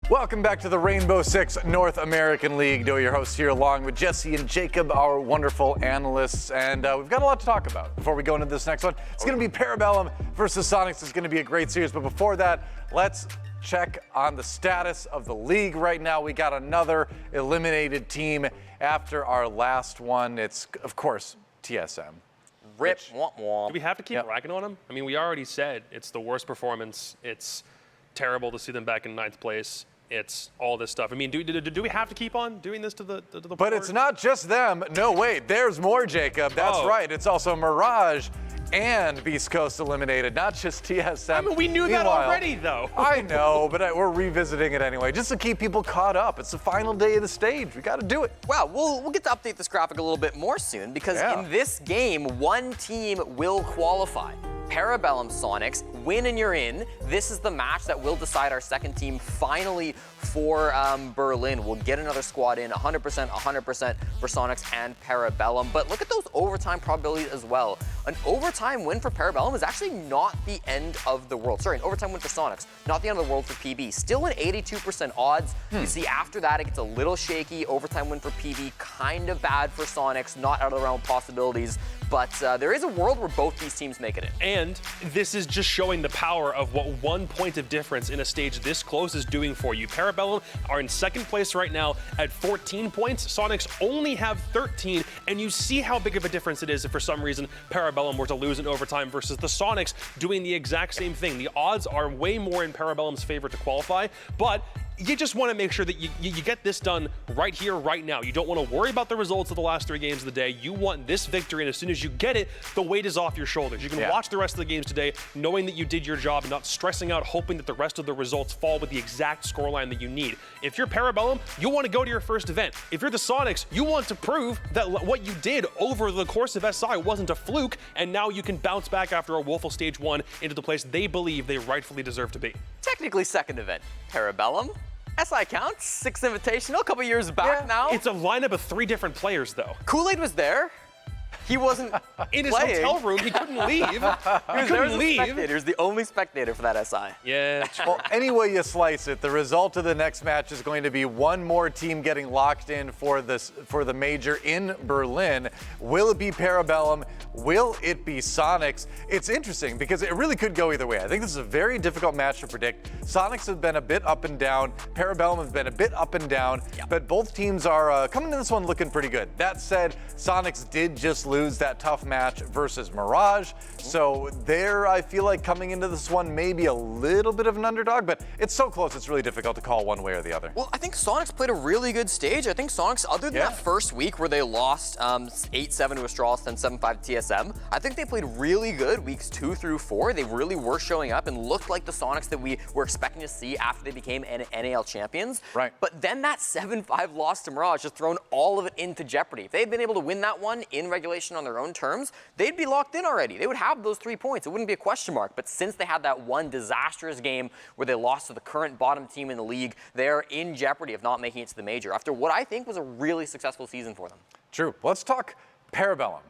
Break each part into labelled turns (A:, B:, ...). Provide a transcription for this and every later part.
A: Welcome back to the Rainbow Six North American League. Noah, your host here, along with Jesse and Jacob, our wonderful analysts. And we've got a lot to talk about before we go into this next one. It's going to be Parabellum versus Soniqs. It's going to be a great series. But before that, let's check on the status of the league right now. We got another eliminated team after our last one. It's, of course, TSM.
B: Rip. Womp womp.
C: Do we have to keep ragging on them? I mean, we already said it's the worst performance. It's terrible to see them back in ninth place. It's all this stuff. I mean, do we have to keep on doing this to the
A: But
C: board?
A: it's not just them. No, wait, there's more, Jacob. That's right. It's also Mirage and Beast Coast eliminated, not just TSM.
C: I mean, we knew that already, though.
A: I know, but we're revisiting it anyway, just to keep people caught up. It's the final day of the stage. We got to do it.
B: Well, we'll get to update this graphic a little bit more soon, because in this game, one team will qualify. Parabellum Soniqs, win and you're in. This is the match that will decide our second team finally for Berlin. We'll get another squad in, 100% for Soniqs and Parabellum. But look at those overtime probabilities as well. An overtime win for Parabellum is actually not the end of the world. Sorry, an overtime win for Soniqs, not the end of the world for PB. Still an 82% odds. You see, after that, it gets a little shaky. Overtime win for PB, kind of bad for Soniqs, not out of the realm of possibilities. But there is a world where both these teams make it in.
C: And this is just showing the power of what 1 point of difference in a stage this close is doing for you. Parabellum are in second place right now at 14 points. Soniqs only have 13, and you see how big of a difference it is if for some reason Parabellum were to lose in overtime versus the Soniqs doing the exact same thing. The odds are way more in Parabellum's favor to qualify, but you just want to make sure that you get this done right here, right now. You don't want to worry about the results of the last 3 games of the day. You want this victory, and as soon as you get it, the weight is off your shoulders. You can watch the rest of the games today knowing that you did your job and not stressing out, hoping that the rest of the results fall with the exact scoreline that you need. If you're Parabellum, you want to go to your first event. If you're the Soniqs, you want to prove that what you did over the course of SI wasn't a fluke, and now you can bounce back after a woeful stage 1 into the place they believe they rightfully deserve to be.
B: Technically second event, Parabellum. SI counts, 6th Invitational, a couple years back now.
C: It's a lineup of 3 different players, though.
B: Kool-Aid was there. He wasn't
C: in his
B: playing.
C: hotel room. He couldn't leave. He couldn't leave.
B: He was the only spectator for that SI.
C: Yeah, true.
A: Well, any way you slice it, the result of the next match is going to be one more team getting locked in for the major in Berlin. Will it be Parabellum? Will it be Soniqs? It's interesting because it really could go either way. I think this is a very difficult match to predict. Soniqs have been a bit up and down. Parabellum has been a bit up and down. But both teams are coming into this one looking pretty good. That said, Soniqs did just lose that tough match versus Mirage. So there, I feel like coming into this one, maybe a little bit of an underdog, but it's so close, it's really difficult to call one way or the other.
B: Well, I think Soniqs played a really good stage. I think Soniqs, other than that first week where they lost 8-7 to Astralis, then 7-5 to TSM, I think they played really good weeks 2 through 4. They really were showing up and looked like the Soniqs that we were expecting to see after they became NAL champions.
A: Right.
B: But then that 7-5 loss to Mirage just thrown all of it into jeopardy. If they had been able to win that one in regulation on their own terms, they'd be locked in already. They would have those 3 points. It wouldn't be a question mark. But since they had that one disastrous game where they lost to the current bottom team in the league, they're in jeopardy of not making it to the major after what I think was a really successful season for them.
A: True. Let's talk Parabellum.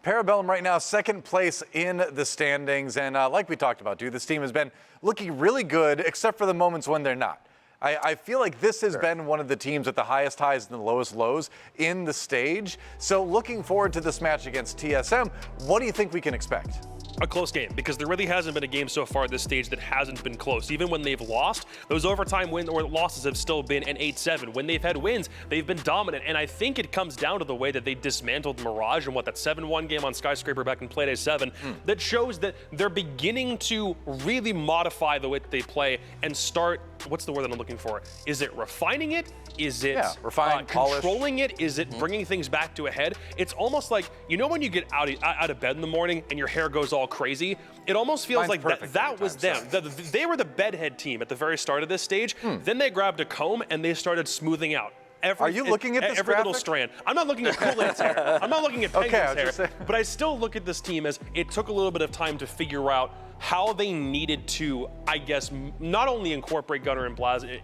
A: Parabellum right now, second place in the standings. And like we talked about, dude, this team has been looking really good, except for the moments when they're not. I feel like this has been one of the teams with the highest highs and the lowest lows in the stage. So looking forward to this match against TSM, what do you think we can expect?
C: A close game, because there really hasn't been a game so far at this stage that hasn't been close. Even when they've lost, those overtime wins or losses have still been an 8-7. When they've had wins, they've been dominant. And I think it comes down to the way that they dismantled Mirage and that 7-1 game on Skyscraper back in Playday 7 that shows that they're beginning to really modify the way that they play and start, what's the word that I'm looking for? Is it refining it? Is it controlling it? Is it bringing things back to a head? It's almost like, you know when you get out of bed in the morning and your hair goes all crazy? It almost feels like that was them. They were the bedhead team at the very start of this stage. Then they grabbed a comb and they started smoothing out.
A: Are you looking at this
C: every
A: graphic?
C: little strand? I'm not looking at Kool-Aid's hair. I'm not looking at Penguin's hair. But I still look at this team as it took a little bit of time to figure out how they needed to, I guess, not only incorporate Gunnar and Blaz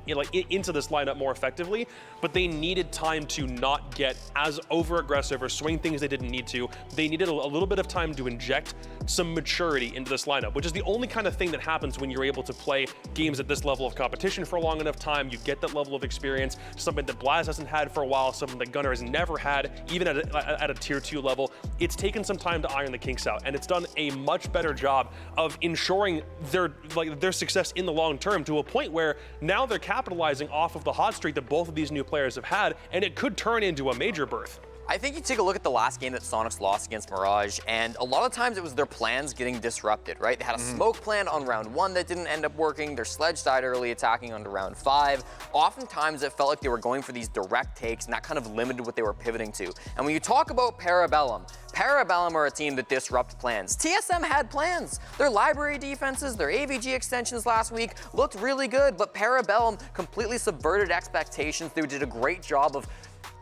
C: into this lineup more effectively, but they needed time to not get as over-aggressive or swing things they didn't need to. They needed a little bit of time to inject some maturity into this lineup, which is the only kind of thing that happens when you're able to play games at this level of competition for a long enough time. You get that level of experience, something that Blaz hasn't had for a while, something that Gunnar has never had, even at a tier 2 level. It's taken some time to iron the kinks out, and it's done a much better job of ensuring their success in the long term, to a point where now they're capitalizing off of the hot streak that both of these new players have had, and it could turn into a major berth.
B: I think you take a look at the last game that Soniqs lost against Mirage, and a lot of times it was their plans getting disrupted, right? They had a smoke plan on round 1 that didn't end up working. Their sledge died early attacking onto round 5. Oftentimes it felt like they were going for these direct takes, and that kind of limited what they were pivoting to. And when you talk about Parabellum are a team that disrupt plans. TSM had plans. Their library defenses, their AVG extensions last week looked really good, but Parabellum completely subverted expectations. They did a great job of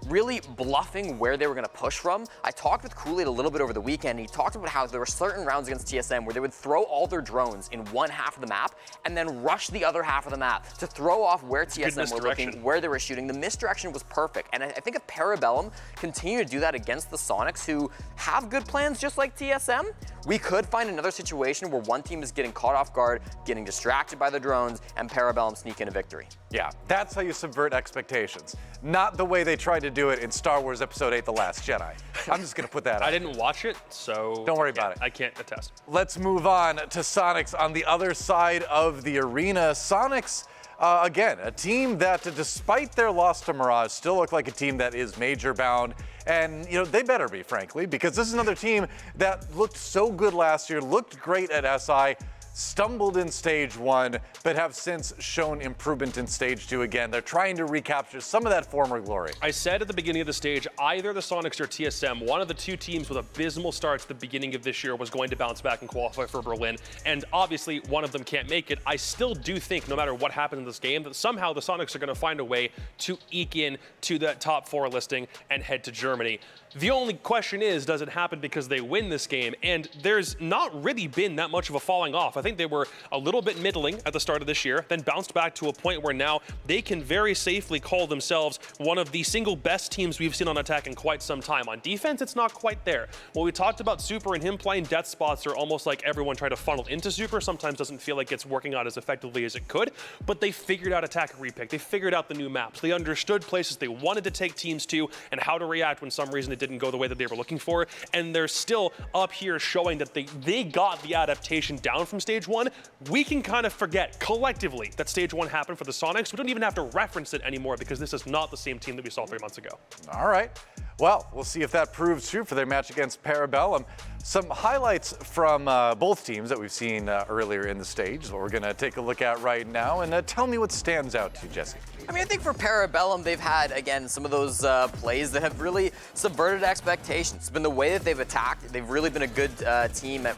B: really bluffing where they were going to push from. I talked with Kool-Aid a little bit over the weekend. And he talked about how there were certain rounds against TSM where they would throw all their drones in one half of the map and then rush the other half of the map to throw off where TSM were looking, where they were shooting. The misdirection was perfect. And I think if Parabellum continue to do that against the Soniqs, who have good plans just like TSM, we could find another situation where one team is getting caught off guard, getting distracted by the drones, and Parabellum sneak in a victory.
A: Yeah, that's how you subvert expectations. Not the way they tried to do it in Star Wars Episode 8, The Last Jedi. I'm just going to put that out.
C: I didn't watch it, so
A: don't worry about it.
C: I can't attest.
A: Let's move on to Soniqs on the other side of the arena. Soniqs, again, a team that, despite their loss to Mirage, still look like a team that is major bound. And, they better be, frankly, because this is another team that looked so good last year, looked great at SI, stumbled in stage 1, but have since shown improvement in stage 2 again. They're trying to recapture some of that former glory.
C: I said at the beginning of the stage, either the Soniqs or TSM, one of the two teams with abysmal starts at the beginning of this year, was going to bounce back and qualify for Berlin. And obviously, one of them can't make it. I still do think, no matter what happens in this game, that somehow the Soniqs are going to find a way to eke in to that top 4 listing and head to Germany. The only question is, does it happen because they win this game? And there's not really been that much of a falling off. I think they were a little bit middling at the start of this year, then bounced back to a point where now they can very safely call themselves one of the single best teams we've seen on attack in quite some time. On defense, it's not quite there. When we talked about Super and him playing death spots are almost like everyone trying to funnel into Super. Sometimes doesn't feel like it's working out as effectively as it could, but they figured out attack repick. They figured out the new maps. They understood places they wanted to take teams to and how to react when some reason it didn't go the way that they were looking for. And they're still up here showing that they got the adaptation down from stage 1. We can kind of forget collectively that stage 1 happened for the Soniqs. We don't even have to reference it anymore because this is not the same team that we saw 3 months ago.
A: All right. Well, we'll see if that proves true for their match against Parabellum. Some highlights from both teams that we've seen earlier in the stage that we're going to take a look at right now. And tell me what stands out to you, Jesse.
B: I think for Parabellum, they've had, again, some of those plays that have really subverted expectations. It's been the way that they've attacked. They've really been a good team at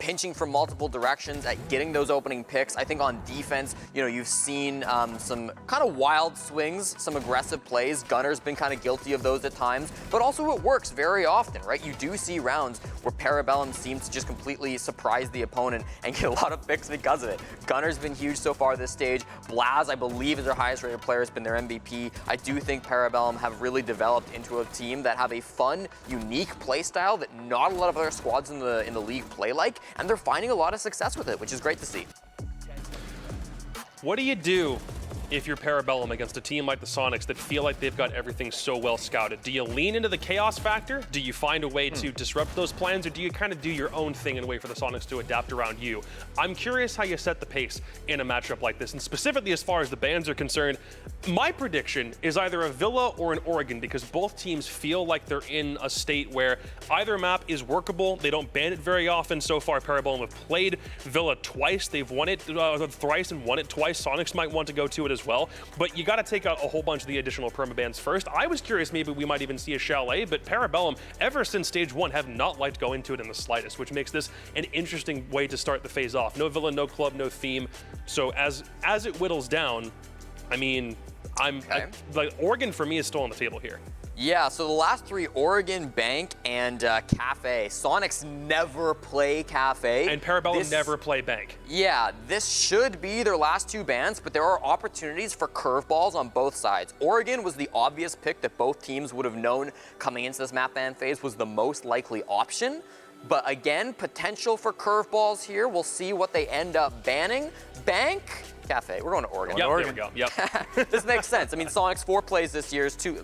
B: pinching from multiple directions, at getting those opening picks. I think on defense, you've seen some kind of wild swings, some aggressive plays. Gunnar's been kind of guilty of those at times, but also it works very often, right? You do see rounds where Parabellum seems to just completely surprise the opponent and get a lot of picks because of it. Gunnar's been huge so far this stage. Blaz, I believe, is their highest rated player, has been their MVP. I do think Parabellum have really developed into a team that have a fun, unique play style that not a lot of other squads in the league play like, and they're finding a lot of success with it, which is great to see.
C: What do you do if you're Parabellum against a team like the Soniqs that feel like they've got everything so well scouted? Do you lean into the chaos factor? Do you find a way to disrupt those plans, or do you kind of do your own thing and wait for the Soniqs to adapt around you? I'm curious how you set the pace in a matchup like this, and specifically as far as the bans are concerned, my prediction is either a Villa or an Oregon, because both teams feel like they're in a state where either map is workable. They don't ban it very often. So far, Parabellum have played Villa twice. They've won it thrice and won it twice. Soniqs might want to go to it as well, but you got to take out a whole bunch of the additional permabans first. I was curious maybe we might even see a Chalet, but Parabellum, ever since stage 1, have not liked going to it in the slightest, which makes this an interesting way to start the phase off. No Villa, no club, no theme. So as it whittles down, I mean, like Oregon for me is still on the table here.
B: Yeah, so the last three, Oregon, Bank, and Cafe. Soniqs never play Cafe.
C: And Parabellum never play Bank.
B: Yeah, this should be their last two bans, but there are opportunities for curveballs on both sides. Oregon was the obvious pick that both teams would have known coming into this map ban phase was the most likely option. But again, potential for curveballs here. We'll see what they end up banning. Bank, Cafe. We're going to Oregon.
C: Yep,
A: Oregon.
C: there we go. Yep.
B: This makes sense. I mean, Soniqs 4 plays this year, 2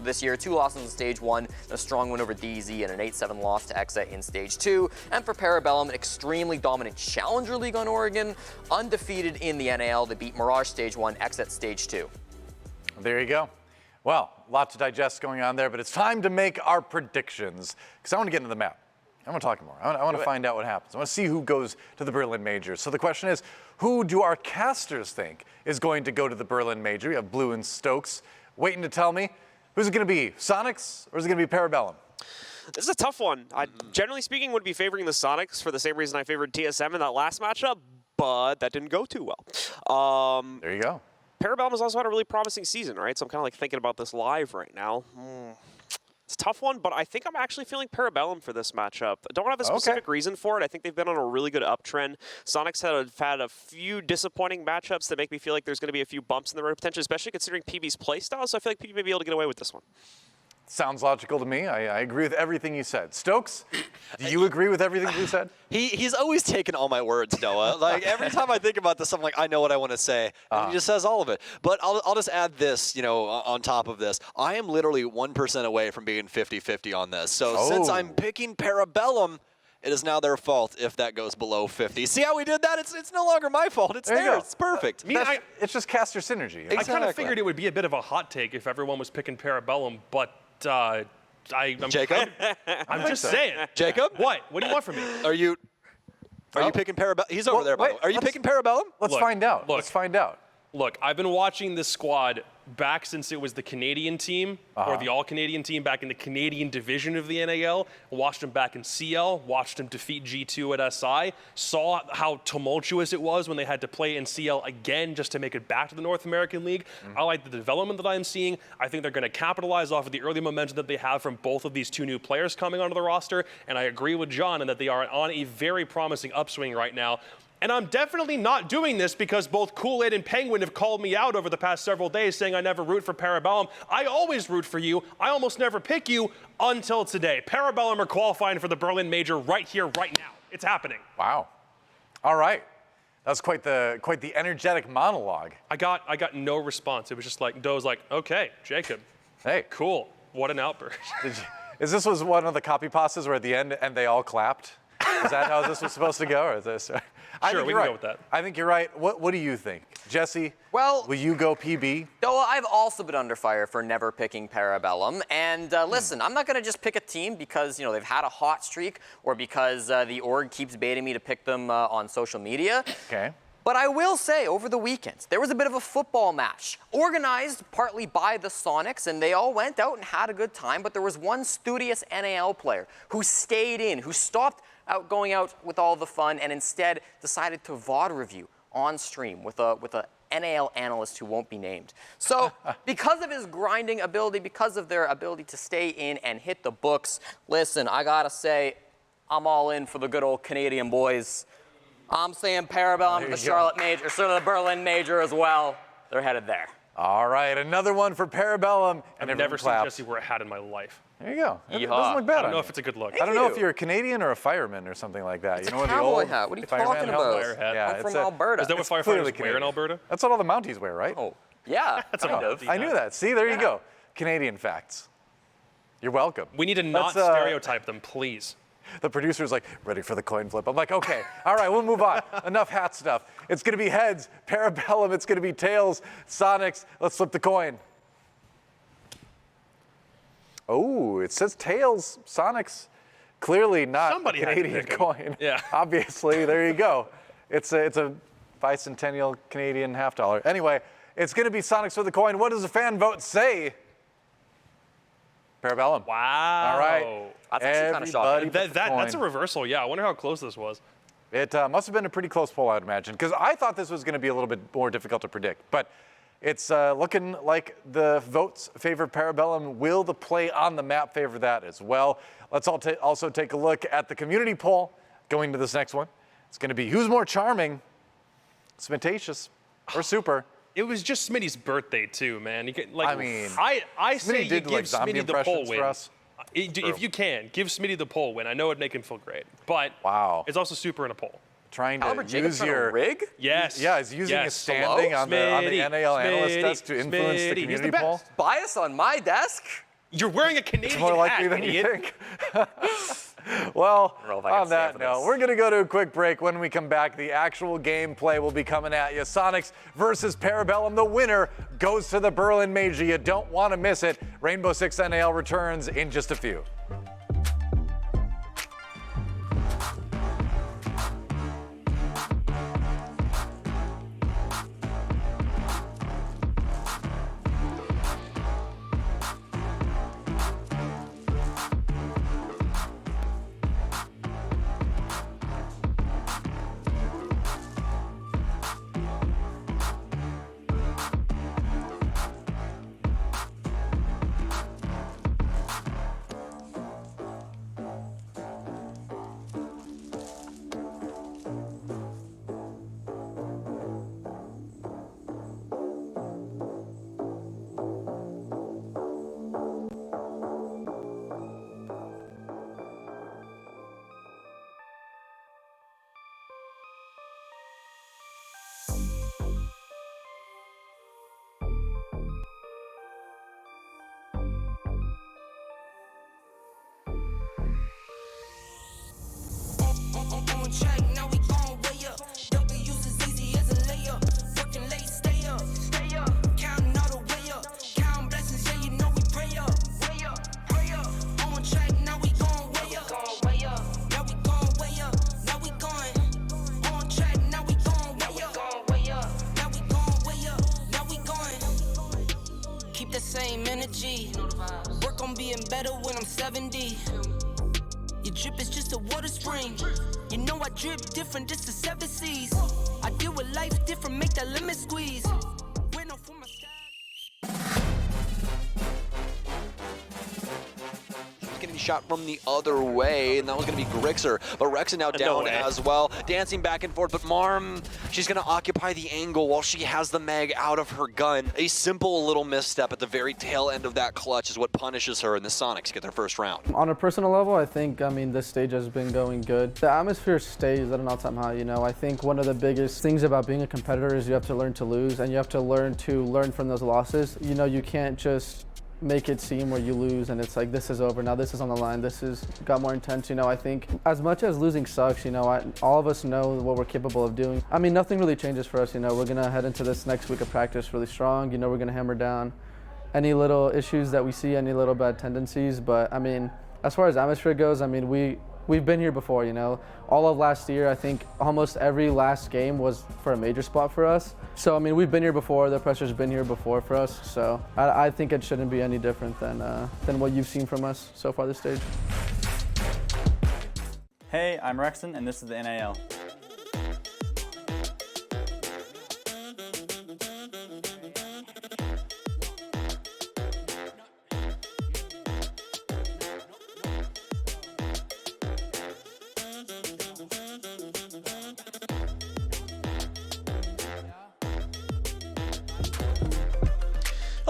B: losses in stage 1, a strong win over DZ, and an 8-7 loss to Exa in stage 2. And for Parabellum, an extremely dominant Challenger League on Oregon, undefeated in the NAL. They beat Mirage stage 1, Exa stage 2.
A: There you go. Well, lots to digest going on there, but it's time to make our predictions because I want to get into the map. I want to talk more. I want to find out what happens. I want to see who goes to the Berlin Major. So the question is, who do our casters think is going to go to the Berlin Major? We have Blue and Stokes waiting to tell me. Who's it going to be, Soniqs or is it going to be Parabellum?
D: This is a tough one. I, generally speaking, would be favoring the Soniqs for the same reason I favored TSM in that last matchup, but that didn't go too well.
A: There you go.
D: Parabellum has also had a really promising season, right? So I'm kind of like thinking about this live right now. It's a tough one, but I think I'm actually feeling Parabellum for this matchup. I don't have a specific reason for it. I think they've been on a really good uptrend. Soniqs have had a few disappointing matchups that make me feel like there's going to be a few bumps in the road potential, especially considering PB's playstyle, so I feel like PB may be able to get away with this one.
A: Sounds logical to me. I agree with everything you said. Stokes, do you agree with everything you said?
E: He's always taken all my words, Noah. Like, every time I think about this, I'm like, I know what I want to say. And he just says all of it. But I'll just add this, you know, on top of this. I am literally 1% away from being 50-50 on this. So since I'm picking Parabellum, it is now their fault if that goes below 50. See how we did that? It's no longer my fault. It's theirs. It's perfect.
A: It's just caster synergy.
C: I kind of figured it would be a bit of a hot take if everyone was picking Parabellum, but I'm
E: Jacob?
C: I'm just saying.
E: Jacob?
C: What? What do you want from me?
E: Are you picking Parabellum? He's over there, by the way. Are you picking Parabellum?
A: Let's find out. Let's find out.
C: Look, I've been watching this squad back since it was the Canadian team, or the all-Canadian team back in the Canadian division of the NAL. Watched them back in CL, watched them defeat G2 at SI, saw how tumultuous it was when they had to play in CL again just to make it back to the North American League. I like the development that I'm seeing. I think they're going to capitalize off of the early momentum that they have from both of these two new players coming onto the roster, and I agree with John in that they are on a very promising upswing right now. And I'm definitely not doing this because both Kool-Aid and Penguin have called me out over the past several days saying I never root for Parabellum. I always root for you. I almost never pick you until today. Parabellum are qualifying for the Berlin Major right here, right now. It's happening.
A: Wow. All right. That's quite the energetic monologue.
C: I got no response. It was just like, Doe's like, okay, Jacob.
A: Hey.
C: Cool. What an outburst.
A: Is this was one of the copy pastas where at the end and they all clapped? Is that how this was supposed to go? Or is this?
C: Sure, we can go with that.
A: I think you're right. What do you think? Jesse,
B: Well,
A: will you go PB?
B: Noah, I've also been under fire for never picking Parabellum. And listen, I'm not going to just pick a team because, you know, they've had a hot streak or because the org keeps baiting me to pick them on social media.
A: Okay.
B: But I will say, over the weekend, there was a bit of a football match, organized partly by the Soniqs, and they all went out and had a good time, but there was one studious NAL player who stayed in, who stopped going out with all the fun, and instead decided to VOD review on stream with a NAL analyst who won't be named. So, because of his grinding ability, because of their ability to stay in and hit the books, listen, I gotta say, I'm all in for the good old Canadian boys. I'm saying Parabellum to the Charlotte Major, so the Berlin Major as well. They're headed there.
A: All right, another one for Parabellum.
C: I've never seen Jesse wear a hat in my life.
A: There you go. It
B: Yeehaw.
A: doesn't look bad.
C: I don't know if it's a good look.
A: I don't know if you're a Canadian or a fireman or something like that.
B: It's
A: you know,
B: a
A: the
B: cowboy
A: old
B: hat. What are you
A: fireman
B: talking
A: helmet?
B: about?
C: Hat.
A: Yeah,
B: I'm
A: it's
B: from Alberta.
C: Is that what
A: clearly
C: firefighters wear in
A: Canadian.
C: Alberta?
A: That's what all the Mounties wear, right?
B: Oh, yeah, kind of.
A: I knew that. See, there you go. Canadian facts. You're welcome.
C: We need to not stereotype them, please.
A: The producer's like, ready for the coin flip. I'm like, okay, all right, we'll move on. Enough hat stuff. It's going to be heads, Parabellum. It's going to be tails, Soniqs. Let's flip the coin. Oh, it says tails, Soniqs. Clearly not
C: Somebody
A: a
C: had to
A: Canadian
C: pick 'em.
A: coin.
C: Yeah.
A: Obviously, there you go. It's a bicentennial Canadian $50. Anyway, it's going to be Soniqs for the coin. What does the fan vote say? Parabellum.
C: Wow.
A: All right.
B: That's actually kind of shocking.
C: That's a reversal, yeah. I wonder how close this was.
A: It must have been a pretty close poll, I'd imagine, because I thought this was going to be a little bit more difficult to predict. But It's looking like the votes favor Parabellum. Will the play on the map favor that as well? Let's also take a look at the community poll going to this next one. It's going to be who's more charming, Smitacious or Super?
C: It was just Smitty's birthday too, man. You can, like,
A: I mean,
C: I say you give
A: zombie
C: Smitty the poll
A: impressions
C: win.
A: for us.
C: If you can, give Smitty the poll win. I know it'd make him feel great, but
A: wow,
C: it's also Super in a poll.
A: Trying to
B: Albert
A: use your
B: rig?
C: Yes.
A: Yeah, he's using his standing on the NAL analyst test to influence the community poll.
B: Bias on my desk?
C: You're wearing a Canadian
A: It's more likely
C: hat,
A: than you
C: idiot.
A: think. Well,
B: I don't know if I can
A: on that
B: stand for
A: note,
B: this.
A: we're going to go to a quick break. When we come back, the actual gameplay will be coming at you. Soniqs versus Parabellum. The winner goes to the Berlin Major. You don't want to miss it. Rainbow Six NAL returns in just a few.
F: Same energy. Work on being better when I'm 70. Your drip is just a water spring. You know I drip different, this is 7 seas. I deal with life different, make that limit squeeze. Went off for my style.
E: He's getting shot from the other way, and that was going to be Grixer. But Rexon now down as well, dancing back and forth. But Marm, she's going to occupy the angle while she has the mag out of her gun. A simple little misstep at the very tail end of that clutch is what punishes her, and the Soniqs get their first round.
G: On a personal level, I think, this stage has been going good. The atmosphere stays at an all-time high, you know. I think one of the biggest things about being a competitor is you have to learn to lose, and you have to learn from those losses. You know, you can't just make it seem where you lose and it's like, this is over, now this is on the line, this is got more intense. You know, I think as much as losing sucks, you know, all of us know what we're capable of doing. I mean, nothing really changes for us. You know, we're gonna head into this next week of practice really strong. You know, we're gonna hammer down any little issues that we see, any little bad tendencies. But I mean, as far as atmosphere goes, I mean, we've been here before, you know. All of last year, I think almost every last game was for a major spot for us. So, I mean, we've been here before, the pressure's been here before for us. So I think it shouldn't be any different than what you've seen from us so far this stage.
H: Hey, I'm Rexon, and this is the NAL.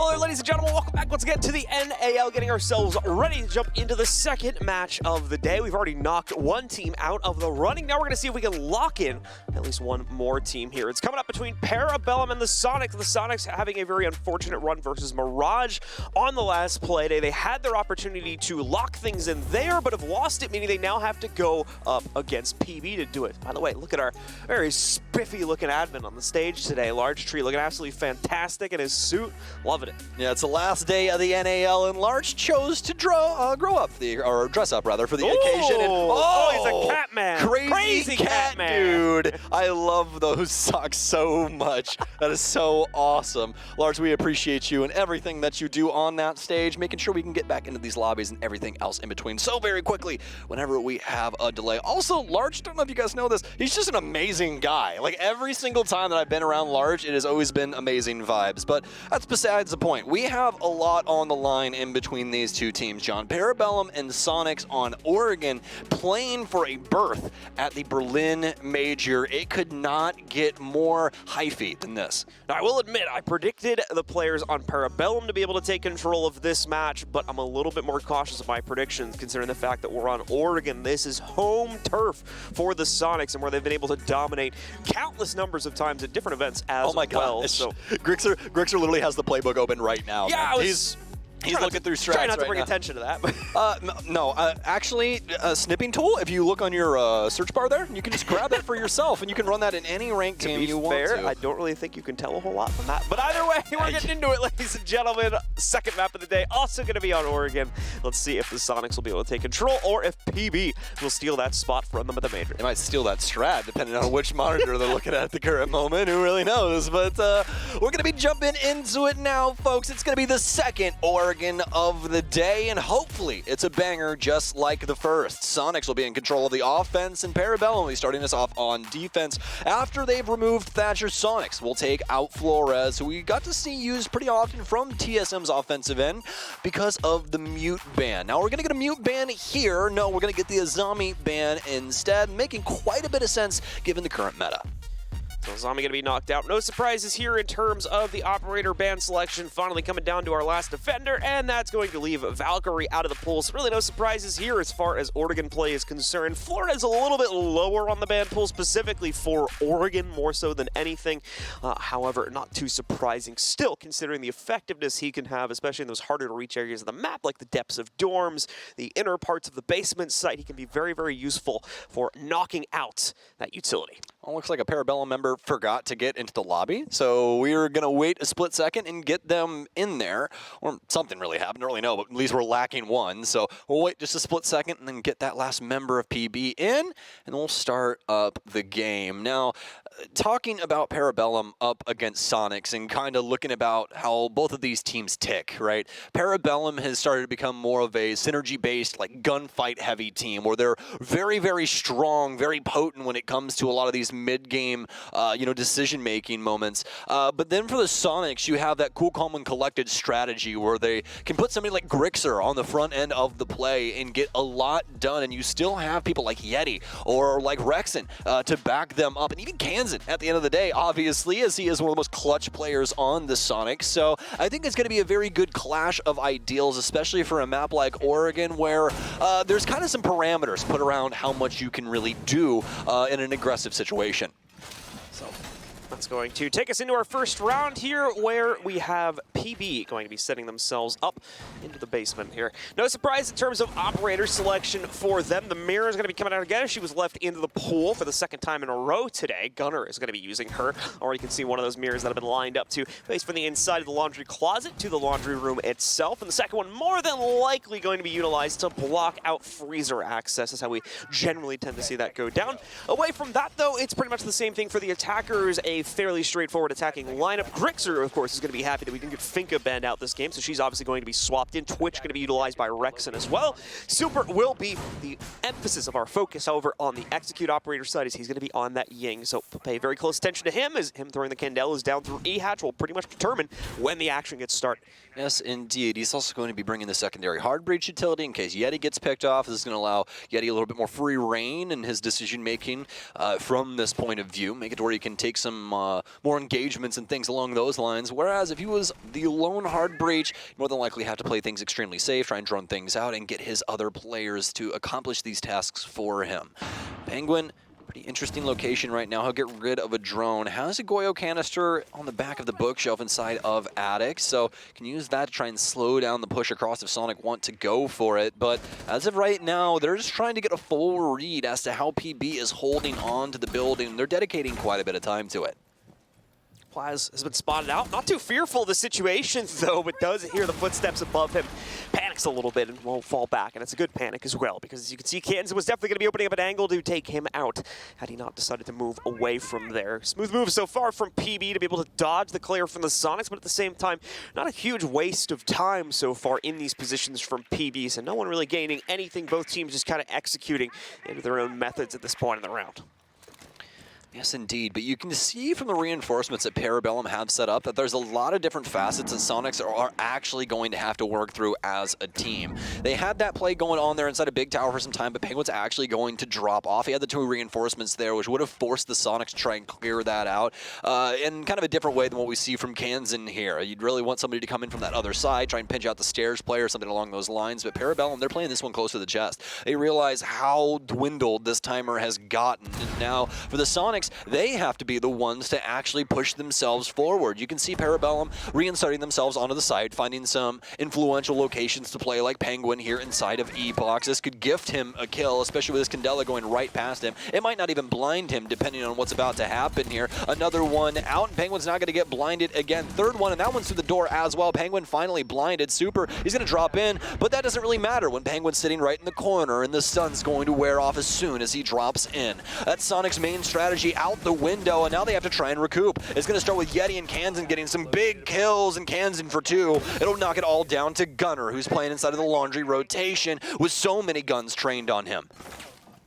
D: Hello, ladies and gentlemen. Welcome back once again to the NAL, getting ourselves ready to jump into the second match of the day. We've already knocked one team out of the running. Now we're going to see if we can lock in at least one more team here. It's coming up between Parabellum and the Soniqs. The Soniqs having a very unfortunate run versus Mirage on the last play day. They had their opportunity to lock things in there, but have lost it, meaning they now have to go up against PB to do it. By the way, look at our very spiffy looking admin on the stage today. Large Tree looking absolutely fantastic in his suit. Love it. confident.
E: Yeah, it's the last day of the NAL, and Large chose to grow up, or dress up rather, for the occasion. And,
D: he's a cat man.
E: Crazy cat dude. I love those socks so much. That is so awesome. Large, we appreciate you and everything that you do on that stage, making sure we can get back into these lobbies and everything else in between so very quickly whenever we have a delay. Also, Large, don't know if you guys know this, he's just an amazing guy. Like, every single time that I've been around Large, it has always been amazing vibes. But that's besides the point. We have a lot on the line in between these two teams, John. Parabellum and Soniqs on Oregon playing for a berth at the Berlin Major. It could not get more hyphy than this.
D: Now, I will admit, I predicted the players on Parabellum to be able to take control of this match, but I'm a little bit more cautious of my predictions considering the fact that we're on Oregon. This is home turf for the Soniqs, and where they've been able to dominate countless numbers of times at different events as well.
E: Oh my God.
D: So
E: Grixer literally has the playbook open right now.
D: Yeah,
E: He's looking through strats.
D: Try not to
E: right
D: bring
E: now.
D: attention to that.
E: Actually, a snipping tool, if you look on your search bar there, you can just grab that for yourself, and you can run that in any ranked game you want to.
D: I don't really think you can tell a whole lot from that. But either way, we're getting into it, ladies and gentlemen. Second map of the day, also going to be on Oregon. Let's see if the Soniqs will be able to take control, or if PB will steal that spot from them at the Major.
E: They might steal that strat, depending on which monitor they're looking at the current moment. Who really knows? But we're going to be jumping into it now, folks. It's going to be the second Oregon of the day, and hopefully it's a banger just like the first. Soniqs will be in control of the offense, and Parabellum will be starting us off on defense. After they've removed Thatcher, Soniqs will take out Flores, who we got to see used pretty often from TSM's offensive end because of the mute ban. Now we're going to get a mute ban here. No, we're going to get the Azami ban instead, making quite a bit of sense given the current meta.
D: So Azami going to be knocked out. No surprises here in terms of the operator ban selection. Finally coming down to our last defender, and that's going to leave Valkyrie out of the pool. So really no surprises here as far as Oregon play is concerned. Florida's a little bit lower on the ban pool, specifically for Oregon, more so than anything. However, not too surprising still, considering the effectiveness he can have, especially in those harder to reach areas of the map, like the depths of dorms, the inner parts of the basement site. He can be very, very useful for knocking out that utility.
E: Well, looks like a Parabellum member forgot to get into the lobby, so we're going to wait a split second and get them in there. Or something really happened, I don't really know, but at least we're lacking one. So we'll wait just a split second and then get that last member of PB in, and then we'll start up the game. Now, talking about Parabellum up against Soniqs and kind of looking about how both of these teams tick, right? Parabellum has started to become more of a synergy-based, like gunfight-heavy team where they're very, very strong, very potent when it comes to a lot of these mid-game, decision-making moments. But then for the Soniqs, you have that cool, calm, and collected strategy where they can put somebody like Grixer on the front end of the play and get a lot done, and you still have people like Yeti or like Rexon to back them up, and even Kansan at the end of the day, obviously, as he is one of the most clutch players on the Soniqs. So I think it's going to be a very good clash of ideals, especially for a map like Oregon, where there's kind of some parameters put around how much you can really do in an aggressive situation.
D: So that's going to take us into our first round here, where we have PB going to be setting themselves up into the basement here. No surprise in terms of operator selection for them. The Mirror is going to be coming out again. She was left into the pool for the second time in a row today. Gunner is going to be using her. Or you can see one of those mirrors that have been lined up to face from the inside of the laundry closet to the laundry room itself. And the second one more than likely going to be utilized to block out freezer access. That's how we generally tend to see that go down. Away from that, though, it's pretty much the same thing for the attackers. A fairly straightforward attacking lineup. Grixer, of course, is going to be happy that we can get Finka banned out this game, so she's obviously going to be swapped in. Twitch going to be utilized by Rexon as well. Super will be the emphasis of our focus, however, on the execute operator side, as he's going to be on that Ying. So pay very close attention to him, as him throwing the Candelas down through E-Hatch will pretty much determine when the action gets started.
E: Yes, indeed. He's also going to be bringing the secondary hard breach utility in case Yeti gets picked off. This is going to allow Yeti a little bit more free reign in his decision-making from this point of view. Make it where he can take some more engagements and things along those lines. Whereas if he was the lone hard breach, more than likely have to play things extremely safe, try and drone things out, and get his other players to accomplish these tasks for him. Penguin, pretty interesting location right now. He'll get rid of a drone. Has a Goyo canister on the back of the bookshelf inside of Attic, so can use that to try and slow down the push across if Sonic want to go for it. But as of right now, they're just trying to get a full read as to how PB is holding on to the building. They're dedicating quite a bit of time to it.
D: Plaz has been spotted out. Not too fearful of the situation, though, but does hear the footsteps above him. Panics a little bit and won't fall back, and it's a good panic as well, because as you can see, Kansas was definitely going to be opening up an angle to take him out had he not decided to move away from there. Smooth move so far from PB to be able to dodge the clear from the Soniqs, but at the same time, not a huge waste of time so far in these positions from PB, so no one really gaining anything. Both teams just kind of executing into their own methods at this point in the round.
E: Yes, indeed. But you can see from the reinforcements that Parabellum have set up that there's a lot of different facets that Soniqs are actually going to have to work through as a team. They had that play going on there inside a big tower for some time, but Penguin's actually going to drop off. He had the 2 reinforcements there, which would have forced the Soniqs to try and clear that out in kind of a different way than what we see from Kansan here. You'd really want somebody to come in from that other side, try and pinch out the stairs player or something along those lines. But Parabellum, they're playing this one close to the chest. They realize how dwindled this timer has gotten. And now for the Soniqs, they have to be the ones to actually push themselves forward. You can see Parabellum reinserting themselves onto the site, finding some influential locations to play like Penguin here inside of E-Box. This could gift him a kill, especially with this Candela going right past him. It might not even blind him depending on what's about to happen here. Another one out, and Penguin's not going to get blinded again. Third one, and that one's through the door as well. Penguin finally blinded. Super, he's going to drop in, but that doesn't really matter when Penguin's sitting right in the corner, and the sun's going to wear off as soon as he drops in. That's Soniqs' main strategy out the window, and now they have to try and recoup. It's going to start with Yeti and Kansan getting some big kills, and Kansan for 2. It'll knock it all down to Gunner, who's playing inside of the laundry rotation with so many guns trained on him.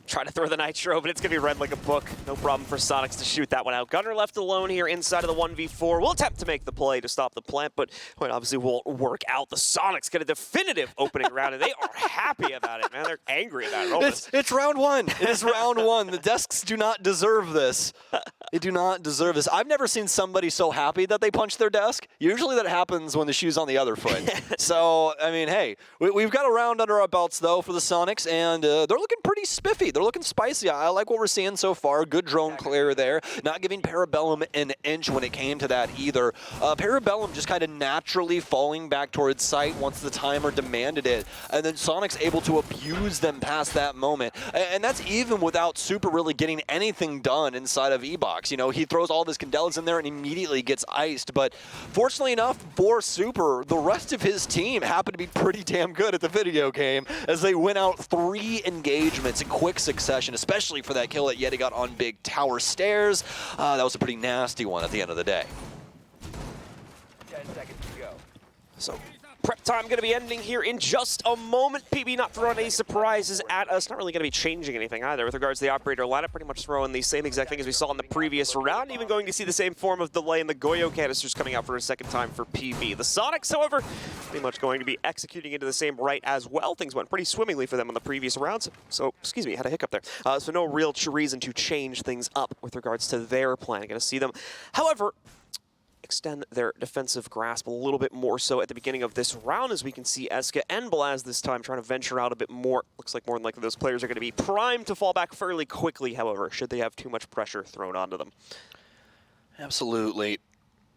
D: Try to throw the Nitro, but it's going to be read like a book. No problem for Soniqs to shoot that one out. Gunner left alone here inside of the 1v4. Will attempt to make the play to stop the plant, but it obviously won't work out. The Soniqs get a definitive opening round, and they are happy about it, man. They're angry about it.
E: It's round 1. It is round 1. The desks do not deserve this. They do not deserve this. I've never seen somebody so happy that they punch their desk. Usually that happens when the shoe's on the other foot. So, I mean, hey, we've got a round under our belts, though, for the Soniqs, and they're looking pretty spiffy. They're looking spicy. I like what we're seeing so far. Good drone clear there. Not giving Parabellum an inch when it came to that either. Parabellum just kind of naturally falling back towards site once the timer demanded it. And then Soniqs able to abuse them past that moment. And that's even without Super really getting anything done inside of E-Box. You know, he throws all of his Candelas in there and immediately gets iced. But fortunately enough for Super, the rest of his team happened to be pretty damn good at the video game as they win out 3 engagements in quick succession, especially for that kill that Yeti got on big tower stairs. That was a pretty nasty one at the end of the day.
D: 10 seconds to go. So prep time going to be ending here in just a moment. PB not throwing any surprises at us. Not really going to be changing anything either with regards to the operator lineup. Pretty much throwing the same exact thing as we saw in the previous round. Even going to see the same form of delay in the Goyo canisters coming out for a second time for PB. The Soniqs, however, pretty much going to be executing into the same right as well. Things went pretty swimmingly for them in the previous rounds. So, excuse me, had a hiccup there. So no real reason to change things up with regards to their plan. Going to see them, however, extend their defensive grasp a little bit more so at the beginning of this round, as we can see Eska and Blaz this time trying to venture out a bit more. Looks like more than likely those players are going to be primed to fall back fairly quickly, however, should they have too much pressure thrown onto them.
E: Absolutely.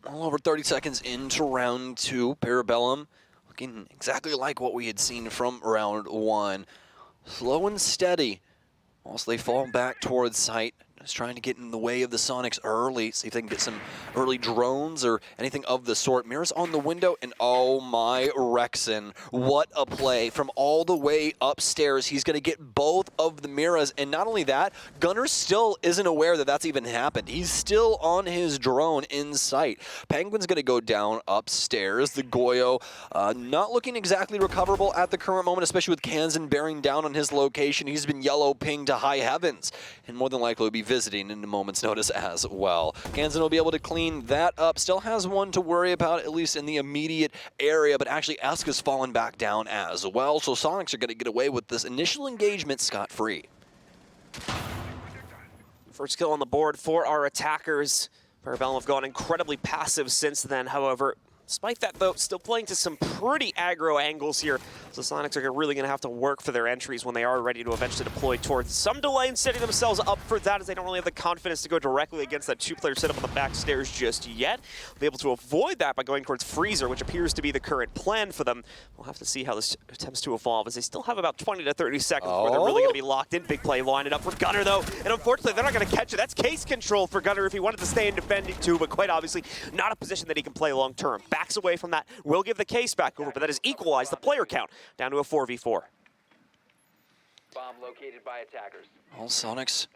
E: All over 30 seconds into round 2. Parabellum looking exactly like what we had seen from round 1. Slow and steady whilst they fall back towards site. Just trying to get in the way of the Soniqs early, see if they can get some early drones or anything of the sort. Mirrors on the window, and oh my Rexon, what a play from all the way upstairs. He's going to get both of the Mirrors, and not only that, Gunner still isn't aware that that's even happened. He's still on his drone in sight. Penguin's going to go down upstairs. The Goyo not looking exactly recoverable at the current moment, especially with Kansan bearing down on his location. He's been yellow pinged to high heavens, and more than likely will be visiting in a moment's notice as well. Kansan will be able to clean that up. Still has one to worry about, at least in the immediate area, but actually Eska's fallen back down as well. So Soniqs are going to get away with this initial engagement scot-free.
D: First kill on the board for our attackers. Parabellum have gone incredibly passive since then, however. Despite that, though, still playing to some pretty aggro angles here. So Soniqs are really going to have to work for their entries when they are ready to eventually deploy towards some delay in setting themselves up for that, as they don't really have the confidence to go directly against that two-player setup on the back stairs just yet. They'll be able to avoid that by going towards Freezer, which appears to be the current plan for them. We'll have to see how this attempts to evolve, as they still have about 20 to 30 seconds before they're really going to be locked in. Big play lining up for Gunner, though, and unfortunately, they're not going to catch it. That's case control for Gunner if he wanted to stay in defending too, but quite obviously not a position that he can play long-term. Backs away from that, will give the case back over, but that has equalized the player count down to a 4v4.
I: Bomb located by attackers.
E: Well, Soniqs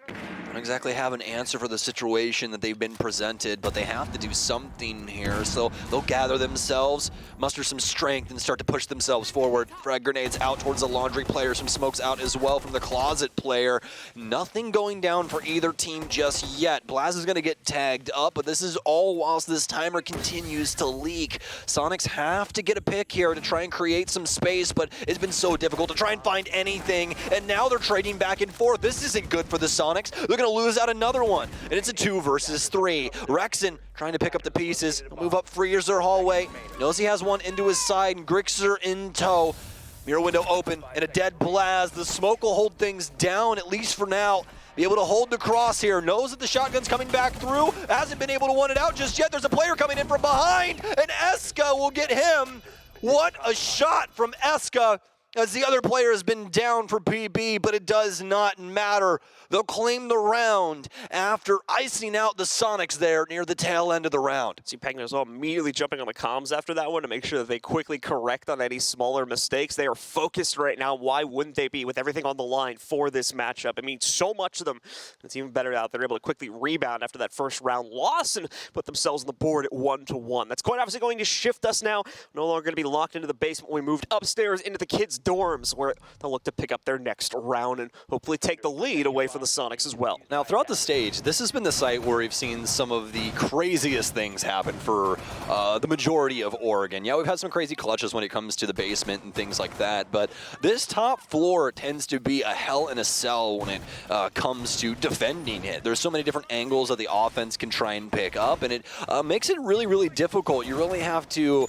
E: don't exactly have an answer for the situation that they've been presented, but they have to do something here. So they'll gather themselves, muster some strength, and start to push themselves forward. Frag grenades out towards the laundry player, some smokes out as well from the closet player. Nothing going down for either team just yet. Blaz is going to get tagged up, but this is all whilst this timer continues to leak. Soniqs have to get a pick here to try and create some space, but it's been so difficult to try and find anything, and now they're trading back and forth. This isn't good for the Soniqs. They're going to lose out another one, and it's a 2 versus 3. Rexon trying to pick up the pieces. He'll move up Freezer hallway. Knows he has one into his side, and Grixer in tow. Mirror window open, and a dead Blaz. The smoke will hold things down, at least for now. Be able to hold the cross here. Knows that the shotgun's coming back through. Hasn't been able to one it out just yet. There's a player coming in from behind, and Eska will get him. What a shot from Eska, as the other player has been down for PB, but it does not matter. They'll claim the round after icing out the Soniqs there near the tail end of the round.
D: See Pegno as well immediately jumping on the comms after that one to make sure that they quickly correct on any smaller mistakes. They are focused right now. Why wouldn't they be, with everything on the line for this matchup? It means so much to them. It's even better out they're able to quickly rebound after that first round loss and put themselves on the board at 1-1. That's quite obviously going to shift us now. No longer going to be locked into the basement. We moved upstairs into the kids' dorms, where they'll look to pick up their next round and hopefully take the lead away from the Soniqs as well.
E: Now, throughout the stage, this has been the site where we've seen some of the craziest things happen for the majority of Oregon. Yeah, we've had some crazy clutches when it comes to the basement and things like that, but this top floor tends to be a hell in a cell when it comes to defending it. There's so many different angles that the offense can try and pick up, and it makes it really, really difficult. You really have to